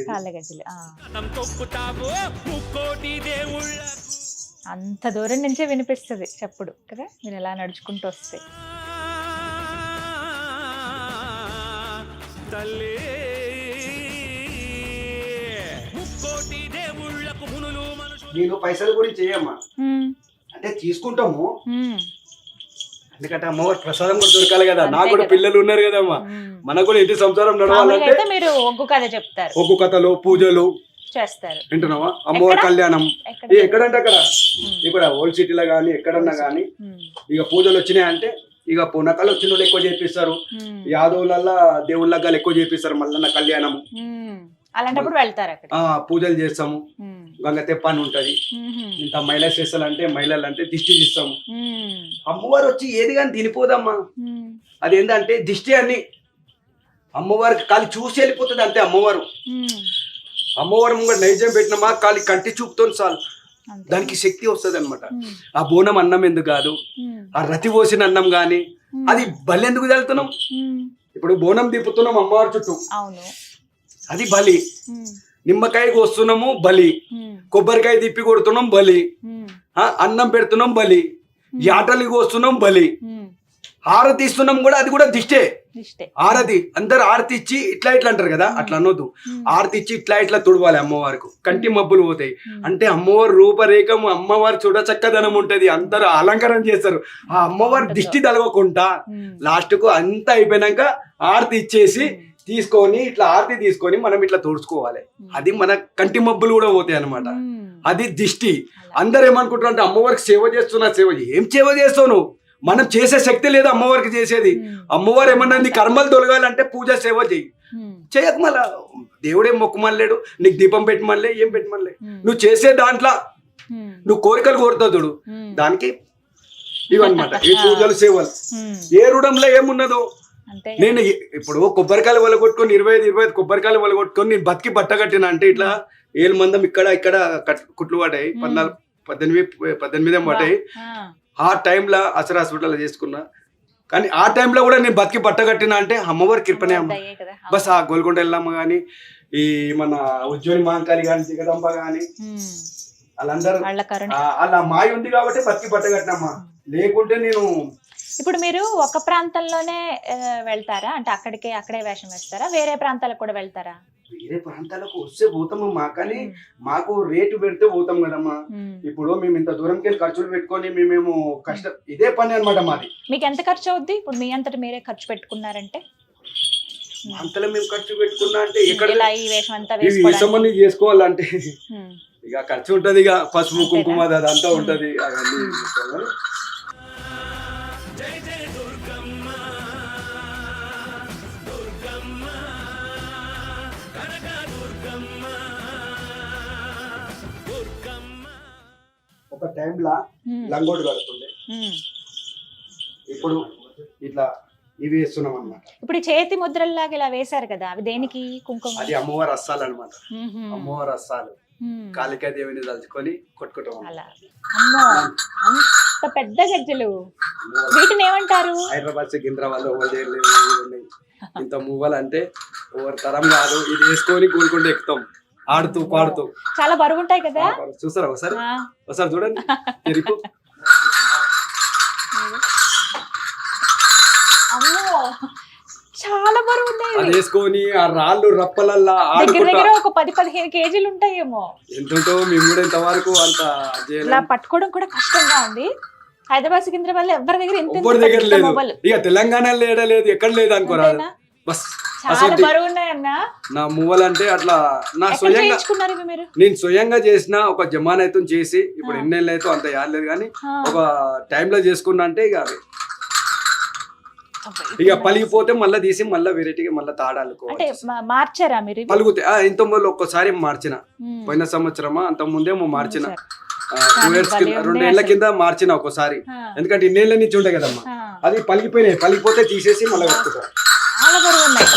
అంత దూరం నుంచే వినిపిస్తుంది చప్పుడు కదా, మీరు ఎలా నడుచుకుంటూ వస్తే. నేను పైసల గురించి చేయమ్మా అంటే తీసుకుంటాము, ఎందుకంటే అమ్మవారి ప్రసాదం కూడా దొరకాలి కదా. నాకు కూడా పిల్లలు ఉన్నారు కదమ్మా, మనకు కూడా ఇంటి సంసారం నడవాలంటే మీరు ఒగ్గు కథ చెప్తారు, ఒగ్గు కథలు పూజలు చేస్తారు. వింటున్నావా? అమ్మవారి కళ్యాణం ఎక్కడంటే అక్కడ, ఇక్కడ ఓల్డ్ సిటీలో గానీ ఎక్కడన్నా గానీ ఇక పూజలు వచ్చినాయి అంటే ఇక పూనకాలు వచ్చిన వాళ్ళు ఎక్కువ చేపిస్తారు, యాదవులల్లా దేవుళ్ళ ఎక్కువ చేపిస్తారు. మల్లన్న కళ్యాణము అలాంటప్పుడు వెళ్తారు అక్కడ, పూజలు చేస్తాము. గంగ తెప్ప అని ఉంటది. ఇంత మహిళా శేషాలు అంటే మహిళలు అంటే దిష్టి తీస్తాము. అమ్మవారు వచ్చి ఏది కానీ తినిపోదమ్మా. అదేంటంటే దిష్టి అని అమ్మవారికి కాలి చూసి వెళ్ళిపోతుంది అంతే. అమ్మవారు ముంగ నైజం పెట్టినమా కాలి కంటి చూపుతో చాలు, దానికి శక్తి వస్తుంది అనమాట. ఆ బోనం అన్నం ఎందుకు కాదు, ఆ రతి పోసిన అన్నం గాని అది బలి ఎందుకు చల్లుతున్నాం? ఇప్పుడు బోనం దిప్పుతున్నాం అమ్మవారి చుట్టూ, అది బలి. నిమ్మకాయ కోస్తున్నాము బలి, కొబ్బరికాయ తిప్పి కొడుతున్నాం బలి, అన్నం పెడుతున్నాం బలి, యాటలు కోస్తున్నాం బలి, హారతి ఇస్తున్నాం కూడా అది కూడా దిష్టే. ఆరతి అందరు ఆరతి ఇచ్చి ఇట్లా ఇట్లా అంటారు కదా, అట్లా అనొద్దు. ఆరతి ఇచ్చి ఇట్లా తుడవాలి అమ్మవారికి, కంటి మబ్బులు పోతాయి. అంటే అమ్మవారి రూపరేఖము, అమ్మవారి చూడ చక్కదనం ఉంటది, అందరు అలంకరణ చేస్తారు. ఆ అమ్మవారి దిష్టి తలగకుండా లాస్ట్ కు అంతా అయిపోయినాక ఆరతి ఇచ్చేసి తీసుకొని ఇట్లా ఆరతి తీసుకొని మనం ఇట్లా తుడుచుకోవాలి. అది మన కంటి మబ్బులు కూడా పోతాయి అనమాట. అది దిష్టి. అందరు ఏమనుకుంటారు అంటే అమ్మవారికి సేవ చేస్తున్నా, ఏం సేవ చేస్తావు నువ్వు? మనం చేసే శక్తి లేదు అమ్మవారికి చేసేది. అమ్మవారు ఏమన్నా నీ కర్మలు తొలగాలంటే పూజ సేవ చెయ్యి, చేయక మళ్ళా దేవుడేం మొక్కమనలేడు, నీకు దీపం పెట్టమనలే, ఏం పెట్టమనలే. నువ్వు చేసే దాంట్లో నువ్వు కోరికలు కోరుతావు, దానికి ఇవన్నమాట ఈ పూజలు సేవలు. ఏ రుణంలో ఏమున్నదో. నేను ఇప్పుడు కొబ్బరికాయలు వలగొట్టుకొని 25 కొబ్బరికాయలు వలగొట్టుకొని నేను బతికి బట్ట కట్టిన అంటే ఇట్లా 7 మందం ఇక్కడ కుట్లు పడ్డాయి, 18 పడ్డాయి. ఆ టైంలో అసలు హాస్పిటల్ చేసుకున్నా, కానీ ఆ టైంలో కూడా నేను బతికి బట్ట కట్టినా అంటే అమ్మవారి కృపనే అమ్మ. బస్ ఆ గోల్కొండ వెళ్ళమ్మ కానీ, ఈ మన ఉజ్జయిని మహంకాళి కానీ, జగదంబ కానీ వాళ్ళందరూ అలా మాయ ఉంది కాబట్టి బతికి బట్ట కట్టినమ్మా. లేకుంటే నేను ఇప్పుడు మీరు ఒక ప్రాంతంలోనే వెళ్తారా అంటే అక్కడే వేషం వేస్తారా, వేరే ప్రాంతాలకు కూడా వెళ్తారా? వేరే ప్రాంతాలకు వస్తే పోతామమ్మా, కానీ మాకు రేటు పెడితే పోతాం కదమ్మా. ఇప్పుడు మేము ఇంత దూరంకి వెళ్ళి ఖర్చులు పెట్టుకొని మేము కష్టం, ఇదే పని అనమాట మాది. మీకు ఎంత ఖర్చు అవుద్ది ఇప్పుడు మీ అంతటి మీరే ఖర్చు పెట్టుకున్నారంటే? అంతలో మేము ఖర్చు పెట్టుకున్నా అంటే ఎక్కడ ఈ వేషం అంతా చేసుకోవాలంటే ఇక ఖర్చు ఉంటది, ఇక పసుపు కుంకుమ అదంతా ఉంటది. అవన్నీ ఒక టైంలా లంగోటు కడుతుండే, ఇప్పుడు ఇట్లా ఇవి వేస్తున్నాం అనమాట. ఇప్పుడు చేతి ముద్రల్లాగా ఇలా వేశారు కదా, అవి దేనికి? కుంకుమ. అది అమ్మవారి అస్సాలు అనమాట. అమ్మవారి అస్సాలు కాళికా దేవిని తలుచుకొని కొట్టుకుంటాం. అలా అమ్మో, అంత పెద్ద గజ్జలు, వీటిని ఏమంటారు? హైదరాబాద్ సికింద్రాబాద్ ఇంత మూవలు అంటే ఎవరి తరం కాదు. ఇది వేసుకొని గోల్కొండ ఎక్కుతాం ఆడుతూ పాడుతూ. చాలా బరువు ఉంటాయి కదా. చూసారా ఒకసారి? ఒకసారి చూడండి. తిరుగు. అమ్మో, చాలా బరువు ఉన్నాయి. అది వేసుకొని ఆ రాళ్ళు రప్పలల్లా దగ్గర ఒక 10-15 కేజీలు ఉంటాయేమో. ఎంతుంటో మేము కూడా ఇంతవరకు అంత ఇలా పట్టుకోవడం కూడా కష్టంగా ఉంది. హైదరాబాద్ సికింద్రాబాద్ ఎవరి దగ్గర ఎవరి దగ్గర లేదు. ఇక తెలంగాణలో లేదు, ఎక్కడ లేదు అనుకోరాదు. బస్ చాలా బరువు ఉన్నాయన్న. నా మూవలు అంటే అట్లా నా స్వయంగా నేను స్వయంగా చేసిన ఒక జమానైతే చేసి ఇప్పుడు ఎన్నేళ్ళు అయితే అంత యాదలేదు, కానీ ఒక టైంలో చేసుకున్నా అంటే ఇక పలిగిపోతే మళ్ళీ తీసి మళ్ళీ వెరైటీగా మళ్ళీ తాడాలి మార్చారా మీరు? పలుగుతాయి. ఇంత ముందు ఒక్కసారి మార్చిన, పోయిన సంవత్సరమా అంత ముందేమో మార్చిన, 2 years 2 ఏళ్ల కింద మార్చిన ఒకసారి. ఎందుకంటే ఇన్నేళ్ల నుంచి ఉంటాయి కదమ్మా, అది పలిగిపోయినాయి. పలిగిపోతే తీసేసి మళ్ళీ కట్టుకుంటాం. చాలా బరువు ఉన్నాయి.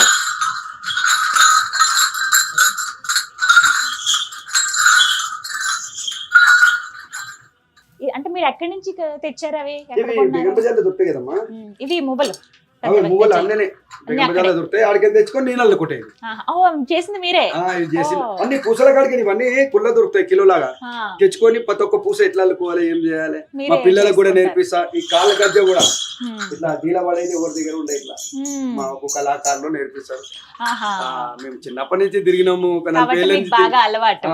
అంటే మీరు ఎక్కడి నుంచి తెచ్చారు అవి? దొరుకుతాయి కదమ్మా ఇవి మువ్వలు. మువ్వలు అన్నీ దొరుకుతాయి. ఆడికి తెచ్చుకొని నీళ్ళు కొట్టేది. చేసింది మీరే? అన్ని పూసల కాడికి ఇవన్నీ కుళ్ళ దొరుకుతాయి కిలోలాగా. తెచ్చుకొని ప్రతి ఒక్క పూస ఎట్లా అల్లుకోవాలి, ఏం చేయాలి మా పిల్లలకు కూడా నేర్పిస్తా. ఈ కాళ్ళ గజ్జ కూడా ఇట్లా దీల పడేది ఎవరి దగ్గర ఉంటాయి, ఇట్లా మా ఒక కళాకారులు నేర్పిస్తారు. మేము చిన్నప్పటి నుంచి తిరిగినాము. బాగా అలవాటు.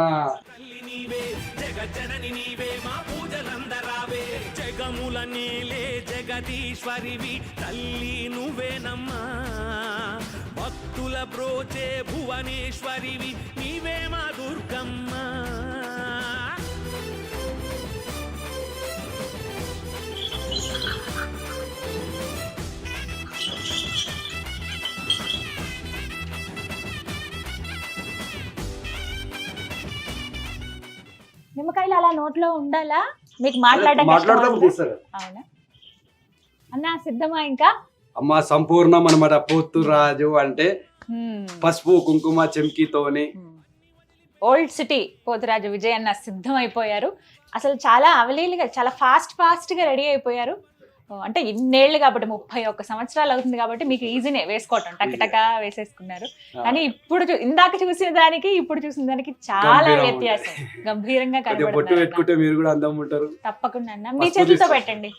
జగదీశ్వరివి తల్లి నువ్వేనమ్మా, భక్తుల బ్రోచే భువనేశ్వరివి నీవే మా దుర్గమ్మ. నిమ్మకాయలు అలా నోట్లో ఉండాలా? మీకు మాట్లాడడం అవునా అన్నా? సిద్ధమా ఇంకా? అమ్మ సంపూర్ణం అనమాట. పోతురాజు అంటే పసుపు కుంకుమ చెంకితోని. ఓల్డ్ సిటీ పోతురాజు విజయ్ అన్న సిద్ధం అయిపోయారు. అసలు చాలా అవలీలుగా, చాలా ఫాస్ట్ గా రెడీ అయిపోయారు. అంటే ఇన్నేళ్ళు కాబట్టి 31 సంవత్సరాలు అవుతుంది కాబట్టి మీకు ఈజీనే వేసుకోవటం, టక్ వేసేసుకున్నారు. కానీ ఇప్పుడు ఇందాక చూసిన దానికి ఇప్పుడు చూసిన దానికి చాలా వ్యత్యాసం. గంభీరంగా కనబడుతుంది. మీరు కూడా అందం ఉంటారు. తప్పకుండా అన్న, మీ చేతులతో పెట్టండి.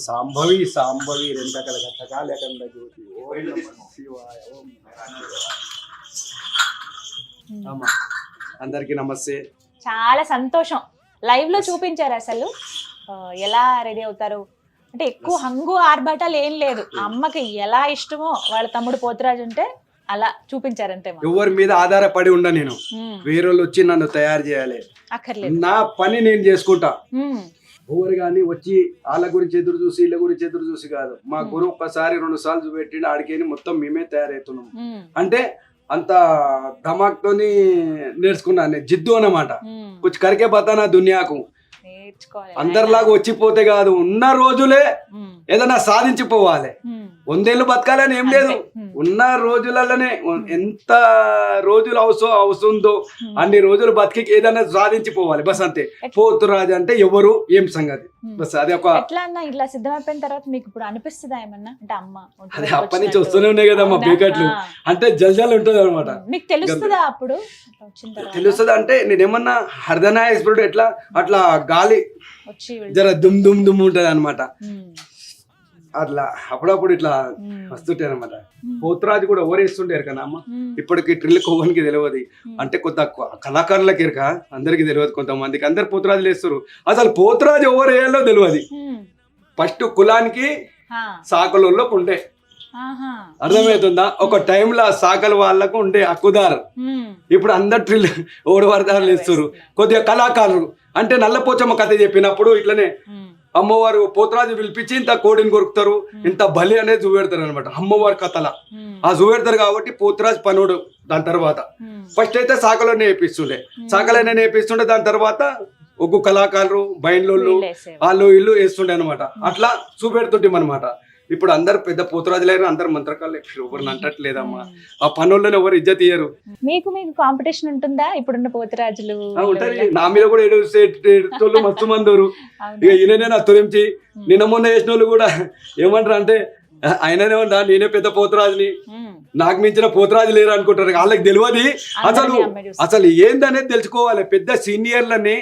సాంభవి సాంభవి అందరికి నమస్తే. చాలా సంతోషం. లైవ్ లో చూపించారు అసలు ఎలా రెడీ అవుతారు అంటే. ఎక్కువ హంగు ఆర్భాటాలు ఏం లేదు. అమ్మకి ఎలా ఇష్టమో వాళ్ళ తమ్ముడు పోతురాజు ఉంటే అలా చూపించారు అంతే. ఎవరి మీద ఆధారపడి ఉండ నేను. వేరే వాళ్ళు వచ్చి నన్ను తయారు చేయాలి, అక్కర్లేదు. నా పని నేను చేసుకుంటా. ఎవరు కానీ వచ్చి వాళ్ళ గురించి ఎదురు చూసి వీళ్ళ గురించి ఎదురు చూసి కాదు. మా గురువు ఒక్కసారి 2 సార్లు చూపెట్టిండు, ఆడికేని మొత్తం మేమే తయారవుతున్నాం. అంటే అంత ధమాక్తోని నేర్చుకున్నాను. జిద్దు అన్నమాట. కొంచెం కరికే బతానా దునియాకు. అందరిలాగా వచ్చిపోతే కాదు, ఉన్న రోజులే ఏదైనా సాధించిపోవాలి. 100 ఏళ్ళు బతకాలని ఏం లేదు. ఉన్న రోజులలోనే ఎంత రోజులు అవసరందో అన్ని రోజులు బతికి ఏదైనా సాధించిపోవాలి. బస్ అంతే. పోతురాజు అంటే ఎవరు, ఏం సంగతి, బస్ అది ఒక. ఇట్లా సిద్ధమైపోయిన తర్వాత మీకు ఇప్పుడు అనిపిస్తుందా ఏమన్నా? అంటే అమ్మ అదే అప్పటి నుంచి వస్తూనే ఉన్నాయి కదమ్మా బీకట్లు. అంటే జల్జాలు ఉంటది అనమాట. మీకు తెలుస్తుందా అప్పుడు? తెలుస్తుంది అంటే నేనేమన్నా హర్దనాయస్పుడు ఎట్లా అట్లా గాలి జర దుమ్ దుమ్ దుమ్ ఉంటది అనమాట. అట్లా అప్పుడప్పుడు ఇట్లా వస్తుంటాయి అనమాట. పోతురాజు కూడా ఓరేస్తుంటారు కదా అమ్మ. ఇప్పటికి ట్రిల్ కోవనికి తెలియదు. అంటే కొంత కళాకారులకి ఎరక, అందరికి తెలియదు. కొంతమందికి అందరు పోతురాజులు వేస్తారు. అసలు పోతురాజు ఎవరు వేయాలో తెలియదు. ఫస్ట్ కులానికి సాకలోళ్ళకు ఉండే, అర్థమవుతుందా? ఒక టైంలో సాకల వాళ్ళకు ఉండే హక్కుదారు. ఇప్పుడు అందరు ట్రిల్ ఓడవారదారులు ఇస్తారు. కొద్దిగా కళాకారులు అంటే నల్లపోచమ్మ కథ చెప్పినప్పుడు ఇట్లనే అమ్మవారు పోతురాజు పిలిపించి ఇంత కోడిని కొరుకుతారు, ఇంత బలి అనేది చూపెడతారు అనమాట అమ్మవారి కథల. ఆ చూపెడతారు కాబట్టి పోతురాజు పనుడు. దాని తర్వాత ఫస్ట్ అయితే సాకలోనే వేపిస్తుండే, సాకలోనే వేపిస్తుండే. దాని తర్వాత ఒగ్గు కళాకారులు బయళ్ళు వాళ్ళు ఇల్లు వేస్తుండే అనమాట. అట్లా చూపెడుతుంటాం అనమాట. ఇప్పుడు అందరు పెద్ద పోతురాజులేరు, అందరు మంత్రకాలు ఎవరిని అంటట్లేదమ్మా. ఆ పనులను ఎవరు ఇజ్జత్ ఇయ్యరు. మీకు కాంపిటీషన్ ఉంటుందా ఇప్పుడున్న పోతురాజులు? ఉంటది. నా మీద కూడా ఏడు మస్తు మందరు. ఇక ఈయననే నా తొలించి నిన్న మొన్న వేసిన వాళ్ళు కూడా ఏమంటారు అంటే ఆయననే ఉంటా, నేనే పెద్ద పోతురాజుని, నాకు మించిన పోతురాజు లేరు అనుకుంటారు. వాళ్ళకి తెలియదు అసలు ఏందనేది తెలుసుకోవాలి. పెద్ద సీనియర్లని,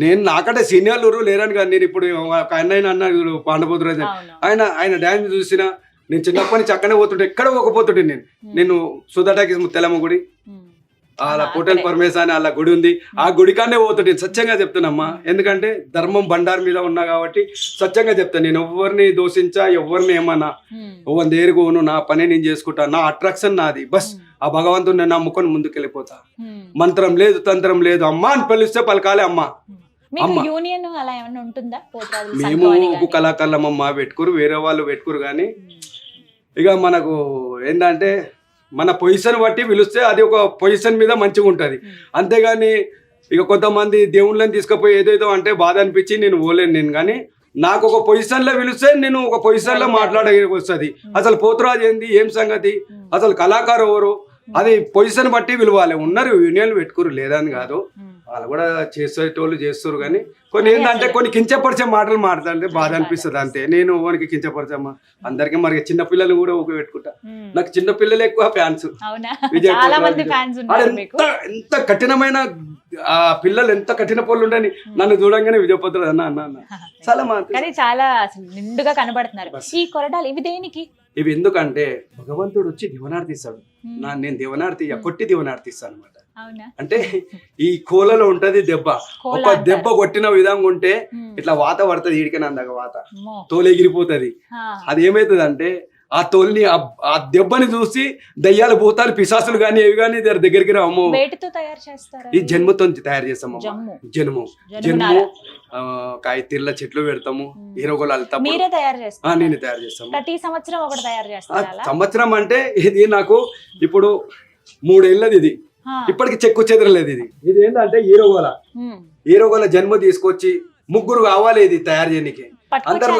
నేను నాకంటే సీనియర్లు లేరని కానీ నేను ఇప్పుడు ఆయన అన్న పాండపోతురాజు ఆయన డ్యాన్స్ చూసిన నేను చిన్నప్పటి నుంచి అక్కడే పోతుంటే ఎక్కడ పోకపోతుంటే నేను సుధాటాకి తెలమ్మ గుడి అలా పోటల్ పరమేశ్ అని అలా గుడి ఉంది, ఆ గుడికానే పోతుంటే సత్యంగా చెప్తానమ్మా. ఎందుకంటే ధర్మం బండారు మీద ఉన్నా కాబట్టి సత్యంగా చెప్తాను. నేను ఎవరిని దోషించా, ఎవరిని ఏమన్నా, ఎవరి దేరుకోను, నా పని నేను చేసుకుంటా, నా అట్రాక్షన్ నాది. బస్ ఆ భగవంతుని నేను నమ్ముకొని ముందుకెళ్ళిపోతా. మంత్రం లేదు, తంత్రం లేదు. అమ్మ అని పిలిస్తే పలకాలి అమ్మ. యూనియన్ అలా ఏమైనా ఉంటుందా? మేము ఒక కళాకారులమ్మ పెట్టుకురు, వేరే వాళ్ళు పెట్టుకురు. కానీ ఇక మనకు ఏంటంటే మన పొజిషన్ బట్టి పిలిస్తే అది ఒక పొజిషన్ మీద మంచిగా ఉంటుంది. అంతేగాని ఇక కొంతమంది దేవుళ్ళని తీసుకుపోయి ఏదేదో అంటే బాధ అనిపించి నేను పోలేను. నేను కానీ నాకు ఒక పొజిషన్లో పిలిస్తే నేను ఒక పొజిషన్లో మాట్లాడగలిగి వస్తుంది. అసలు పోతురాజు ఏంది, ఏం సంగతి, అసలు కళాకారు ఎవరు, అది పొజిషన్ బట్టి విలువాలి. ఉన్నారు యూనియన్లు పెట్టుకురు, లేదని కాదు, వాళ్ళు కూడా చేసేటోళ్ళు చేస్తారు. కానీ కొన్ని ఏంటంటే కొన్ని కించపరిచే మాటలు మాట్లాడితే బాధ అనిపిస్తుంది. అంతే. నేను ఓనికి కించపరిచమ్మా అందరికి. మరి చిన్న పిల్లలు కూడా ఊపి పెట్టుకుంటా. నాకు చిన్న పిల్లలు ఎక్కువ ఫ్యాన్స్. ఎంత కఠినమైన ఆ పిల్లలు, ఎంత కఠిన పనులు ఉండని నన్ను చూడంగానే విజయపత్ర అన్న అన్న అన్న చాలా చాలా నిండుగా కనబడుతున్నారు. ఈ కొరడాలు ఇవి దేనికి? ఇవి ఎందుకంటే భగవంతుడు వచ్చి దివనార్తి ఇస్తాడు. నేను దివనార్తి కొట్టి దివనార్తి ఇస్తాను అనమాట. అంటే ఈ కోలలో ఉంటది దెబ్బ. ఒక దెబ్బ కొట్టిన విధంగా ఉంటే ఇట్లా వాత పడుతుంది, ఈడికైనా అందాక వాత తోలు ఎగిరిపోతుంది. అది ఏమైతుంది అంటే ఆ తోలిని ఆ దెబ్బని చూసి దయ్యాలు పోతారు, పిశాసులు గానీ ఏవి గానీ దగ్గరికి రాము. ఈ జన్మతో తయారు చేస్తాము. జన్ము కాయతీర్ల చెట్లు పెడతాము, హీరోగోలు అల్తాము, నేను తయారు చేస్తాము. ప్రతి సంవత్సరం ఒకటి తయారు చేస్తాను. సంవత్సరం అంటే ఇది నాకు ఇప్పుడు 3 ఏళ్ళది. ఇది ఇప్పటికి చెక్కు చెదరలేదు. ఇది ఏంటంటే హీరోగోల జన్మ తీసుకొచ్చి 3 కావాలి ఇది తయారు చేయడానికి. అందరు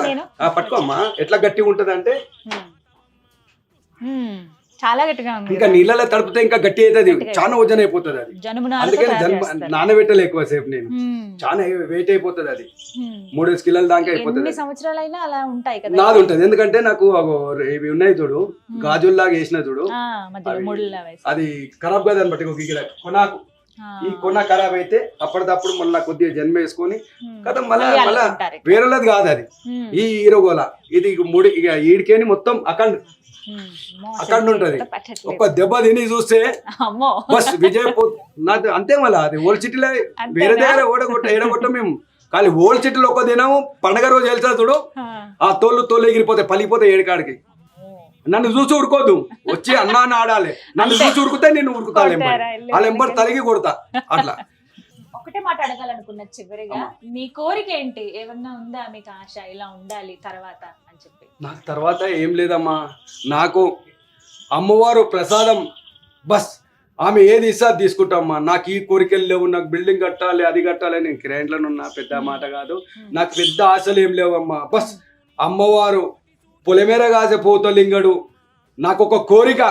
పట్టుకోమ్మా. ఎట్లా గట్టిగా ఉంటది అంటే చాలా గట్టిగా ఉంది. ఇంకా నీళ్ళలో తడిపితే ఇంకా గట్టి అవుతుంది, చాలా వజన్ అయిపోతుంది అది. అందుకని నానబెట్టలే ఎక్కువసేపు, నేను చాలా వెయిట్ అయిపోతుంది అది. 3 కిలోల దాకా అయిపోతుంది. సంవత్సరాలైనా అలా ఉంటాయి కదా. నాది ఉంటది. ఎందుకంటే నాకు ఇవి ఉన్నాయి చూడు, గాజుల్లాగా వేసిన చూడు, అది ఖరాబ్ కాదు అనమాట. కొనాకు ఈ కొన ఖరాబ్ అయితే అప్పటిదప్పుడు మళ్ళీ కొద్దిగా జన్మ వేసుకొని కదా మళ్ళా వేరేది కాదు అది. ఈ హీరోగోల ఇది 3 ఇక ఈడికేని మొత్తం అక్కడ ఉంటది. ఒక దెబ్బ తిని చూస్తే బస్ విజయ్ నాది అంతే. మళ్ళీ అది ఓల్డ్ సిటీలో వేరే దగ్గర ఏడగొట్ట మేము. కానీ ఓల్డ్ సిటీలో ఒక దినము పండగ రోజు వెళ్తా చూడు, ఆ తోళ్ళు ఎగిరిపోతాయి, పలిగిపోతాయి ఏడికాడికి. నన్ను చూసి ఉడుకోద్దు, వచ్చి అన్నాన్ని ఆడాలి. నన్ను చూసి ఉడుకుతే నేను ఉరుకుతాను, వాళ్ళ ఎంబర్ తలిగి కొడతా. అట్లా ఒకటే మాట అడగాలనుకున్నా చివరిగా, మీ కోరిక ఏంటి? ఏమన్నా ఉందా మీకు ఆశ, ఇలా ఉండాలి తర్వాత అని చెప్పి? నాకు తర్వాత ఏం లేదమ్మా. నాకు అమ్మవారు ప్రసాదం, బస్ ఆమె ఏది ఇస్తా తీసుకుంటామ్మా. నాకు ఈ కోరికలు లేవు, నాకు బిల్డింగ్ కట్టాలి, అది కట్టాలి. నేను కిరాయింట్లో ఉన్నా, పెద్ద మాట కాదు. నాకు పెద్ద ఆశలు ఏం లేవమ్మా. బస్ అమ్మవారు పొలమేర కాసే పోతలింగడు. నాకు ఒక కోరిక,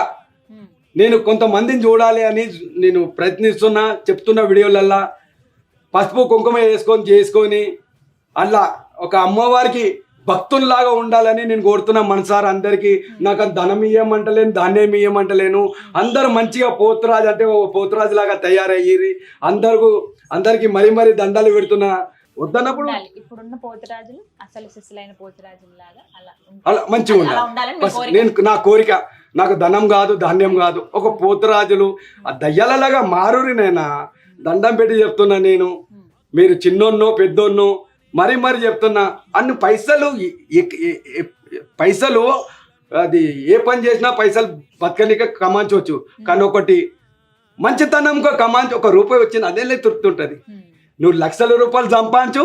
నేను కొంతమందిని చూడాలి అని నేను ప్రయత్నిస్తున్నా, చెప్తున్న వీడియోలల్లా. పసుపు కుంకుమ చేసుకొని అలా ఒక అమ్మవారికి భక్తుల్లాగా ఉండాలని నేను కోరుతున్నా మనసారా అందరికీ. నాకు ధనం ఇయ్యమంటలేను, ధాన్యం ఇయ్యమంటలేను. అందరు మంచిగా పోతురాజు అంటే పోతురాజు లాగా తయారయ్యి అందరికి మరీ దండాలు పెడుతున్నా. వద్దన్నప్పుడు ఇప్పుడున్న పోతురాజులు అసలు శిశులైన పోతురాజులు లాగా అలా మంచిగా ఉండాలి. నేను నా కోరిక, నాకు ధనం కాదు, ధాన్యం కాదు, ఒక పోతురాజులు ఆ దయ్యాలలాగా మారురినైనా దండం పెట్టి చెప్తున్నా. నేను మీరు చిన్నోన్నో పెద్దోన్నో మరీ చెప్తున్నా. అన్ని పైసలు అది ఏ పని చేసినా పైసలు బతకనిక కమాంచవచ్చు. కానీ ఒకటి మంచితనంగా కమాంచి ఒక రూపాయి వచ్చింది అదే తృప్తుంటది. నువ్వు లక్షల రూపాయలు సంపాదించు,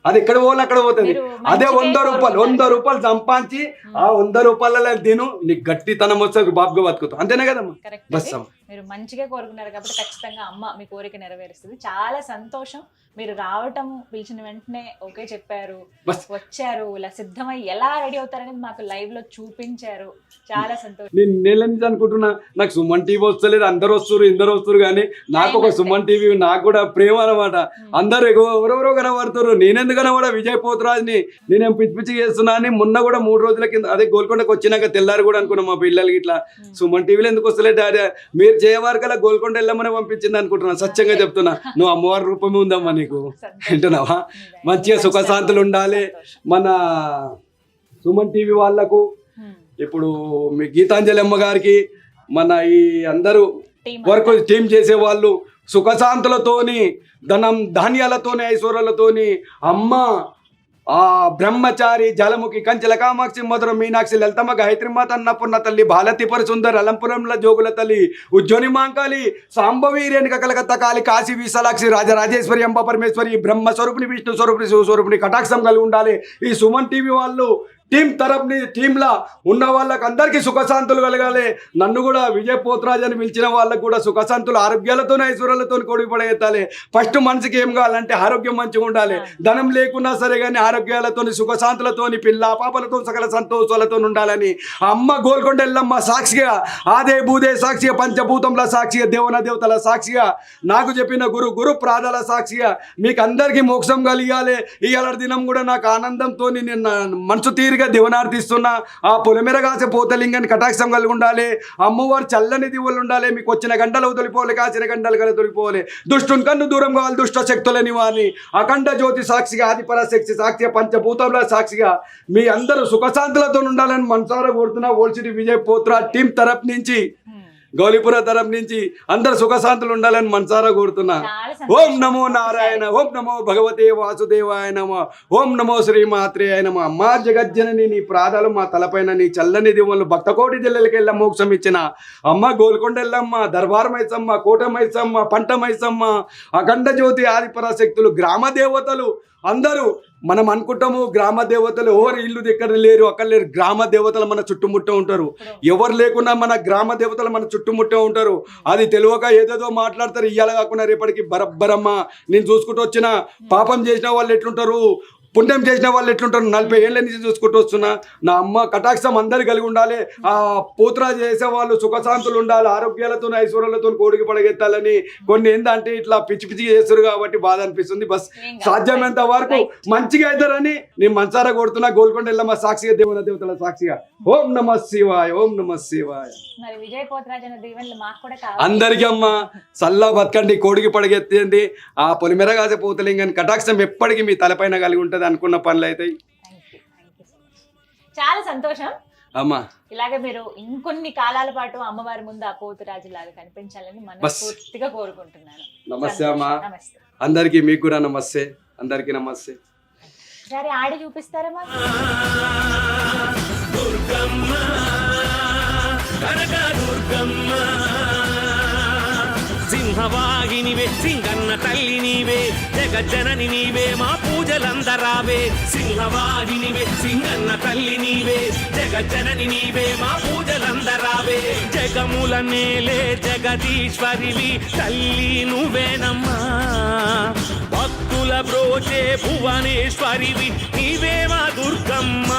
అది ఎక్కడ పోవాలి అక్కడ పోతుంది. అదే 100 రూపాయలు సంపాదించి ఆ 100 రూపాయల తిను, నీకు గట్టితనం వస్తుంది, బాబుగా బతుకుతావు. అంతేనే కదమ్మా. బస్ మీరు మంచిగా కోరుకున్నారు కాబట్టి ఖచ్చితంగా అమ్మ మీ కోరిక నెరవేరుస్తుంది. చాలా సంతోషం. మీరు రావటం, పిలిచిన వెంటనే ఓకే చెప్పారు, వచ్చారు, ఇలా సిద్ధమై ఎలా రెడీ అవుతారనేది మాకు లైవ్ లో చూపించారు. చాలా సంతోషం. నేను అనుకుంటున్నా, నాకు సుమన్ టీవీ వస్తలేదు, అందరు వస్తారు కానీ నాకు ఒక సుమన్ టీవీ నాకు కూడా ప్రేమ అనమాట. అందరు ఎవరెవరో కనబడుతారు, నేనెందుకు కనబడ విజయ్ పోతురాజ్ని, నేనేం పిచ్చి పిచ్చి చేస్తున్నా అని మొన్న కూడా 3 రోజుల కింద అదే గోల్కొండకు వచ్చినాక తెల్లారు కూడా అనుకున్నాం మా పిల్లలకి ఇట్లా సుమన్ టీవీలో ఎందుకు వస్తలేదు డాడీ, మీరు చేయవారికల్లా గోల్కొండ వెళ్ళమని పంపించింది అనుకుంటున్నా. సత్యంగా చెప్తున్నా, నువ్వు అమ్మవారి రూపమే ఉందమ్మా నీకు, వింటున్నావా? మంచిగా సుఖశాంతులు ఉండాలి మన సుమన్ టీవీ వాళ్లకు. ఇప్పుడు మీ గీతాంజలి అమ్మ గారికి, మన ఈ అందరూ వర్క్ టీం చేసే వాళ్ళు సుఖశాంతులతోని, ధాన్యాలతోని, ఐశ్వర్యాలతోని అమ్మ ఆ బ్రహ్మచారి, జలముఖి, కంచెల కామాక్షి, మధుర మీనాక్షి, లలితమ్మ, గాయత్రి మాత, అన్నపూర్ణ తల్లి, బాలతిపర సుందర్, అలంపురంల జోగుల తల్లి, ఉజ్జోని మాంకాళి, సాంబవి, రేణుక, కలకత్తా కాళి, కాశీ విశాలాక్షి, రాజరాజేశ్వరి, అంబ పరమేశ్వరి, బ్రహ్మ స్వరూపిణి, విష్ణు స్వరూపిణి, శివ స్వరూపిణి కటాక్షం కలిగి ఉండాలి. ఈ సుమన్ టీవీ వాళ్ళు టీంలా ఉన్న వాళ్ళకి అందరికీ సుఖశాంతులు కలగాలి. నన్ను కూడా విజయ్ పోతురాజ్ అని పిలిచిన వాళ్ళకు కూడా సుఖశాంతులు, ఆరోగ్యాలతో, ఐశ్వర్యాలతో కొడుకు పడగెత్తాలి. ఫస్ట్ మనిషికి ఏం కావాలంటే ఆరోగ్యం మంచిగా ఉండాలి. ధనం లేకున్నా సరే కానీ ఆరోగ్యాలతో, సుఖశాంతులతో, పిల్ల పాపలతో, సకల సంతోషాలతో ఉండాలని అమ్మ గోల్కొండ ఎల్లమ్మ సాక్షిగా, ఆదే భూదే సాక్షిగా, పంచభూతంల సాక్షిగా, దేవతల సాక్షిగా, నాకు చెప్పిన గురు ప్రాదాల సాక్షిగా మీకు అందరికీ మోక్షం కలిగాలి. ఇవాళ దినం కూడా నాకు ఆనందంతో నేను మనసు తీరిగా దివనార్థిస్తున్నా. ఆ పొలమెరగాసే పోతలింగాన్ని కటాక్షం కలిగి ఉండాలి. అమ్మవారు చల్లని దివులు ఉండాలి. మీకు వచ్చిన గంటలు తొలిపోవాలి, కాసిన గంటలు కలిగి తొలిపోవాలి. దుష్టుని కన్ను దూరం కావాలి, దుష్ట శక్తులని వారిని అఖండ జ్యోతి సాక్షిగా, ఆదిపరాశక్తి సాక్షిగా, పంచభూతముల సాక్షిగా మీ అందరూ సుఖశాంతులతో ఉండాలని మనసారా కోరుతున్నా. ఓల్సిటీ విజయ్ పోతురాజ్ టీం తరపు నుంచి, గౌలీపుర తరపు నుంచి అందరు సుఖశాంతులు ఉండాలని మనసారా కోరుతున్నా. ఓం నమో నారాయణ, ఓం నమో భగవతే వాసుదేవాయ నమ, ఓం నమో శ్రీమాత్రేయ నమ. మా జగజ్జనని నీ ప్రాదాలు మా తలపైన, నీ చల్లని దివ్వలు భక్తకోటి జిల్లలకి వెళ్ళ మోక్షం ఇచ్చిన అమ్మ గోల్కొండ ఎల్లమ్మ, దర్బార్ మైసమ్మ, కోట మైసమ్మ, పంట మైసమ్మ, అఖండ జ్యోతి, ఆదిపరాశక్తులు, గ్రామ దేవతలు అందరూ మనం అనుకుంటాము గ్రామ దేవతలు ఎవరు ఇల్లు ఎక్కడ లేరు, అక్కడ లేరు. గ్రామ దేవతలు మన చుట్టుముట్టే ఉంటారు. ఎవరు లేకున్నా మన గ్రామ దేవతలు మన చుట్టుముట్టే ఉంటారు. అది తెలియక ఏదేదో మాట్లాడతారు. ఇయ్యాల కాకుండా రేపటికి బరబ్బరమ్మ నేను చూసుకుంటూ వచ్చిన పాపం చేసిన వాళ్ళు ఎట్లుంటారు, పుణ్యం చేసిన వాళ్ళు ఎట్లుంటారు. 40 ఏళ్ళ నుంచి చూసుకుంటూ వస్తున్నా. నా అమ్మ కటాక్షం అందరు కలిగి ఉండాలి. ఆ పోతురాజు చేసే వాళ్ళు సుఖశాంతులు ఉండాలి, ఆరోగ్యాలతో, ఐశ్వర్యాలతో కోడికి పడగెత్తాలని. కొన్ని ఏంటంటే ఇట్లా పిచ్చి పిచ్చి చేస్తారు కాబట్టి బాధ అనిపిస్తుంది. బస్ సాధ్యమైనంత వరకు మంచిగా అవుతారని నేను మనసారా కొడుతున్నా. గోల్కొండ ఎల్లమ్మ సాక్షిగా, దేవతల సాక్షిగా. ఓం నమ శివాయ, ఓం నమ శివాయ. అందరికీ అమ్మ సల్లా బతకండి, కోడికి పడగెత్తండి. ఆ పొలిమెరగాసే పోతలింగాని కటాక్షం ఎప్పటికీ మీ తలపైన కలిగి ఉంటుంది. అనుకున్న పనులు అయితే చాలా సంతోషం అమ్మా. ఇలాగే మీరు ఇంకొన్ని కాలాల పాటు అమ్మవారి ముందు ఆ పోతురాజు లాగా కనిపించాలని మనస్ఫూర్తిగా కోరుకుంటున్నాను. నమస్తే అమ్మా. అందరికి మీకు కూడా నమస్తే. అందరికి నమస్తే. సరే ఆడి చూపిస్తారా మాకు? సింహవాహినివే, సింగన్న తల్లి నీవే, జగజ్జనని నీవే, మా పూజలందరావే. సింహవాహినివే, సింగన్న తల్లి నీవే, జగజ్జనని నీవే, మా పూజలందరావే. జగముల నేలే జగదీశ్వరివి తల్లి నువ్వేనమ్మా, భక్తుల బ్రోచే భువనేశ్వరివి నీవే మా దుర్గమ్మ.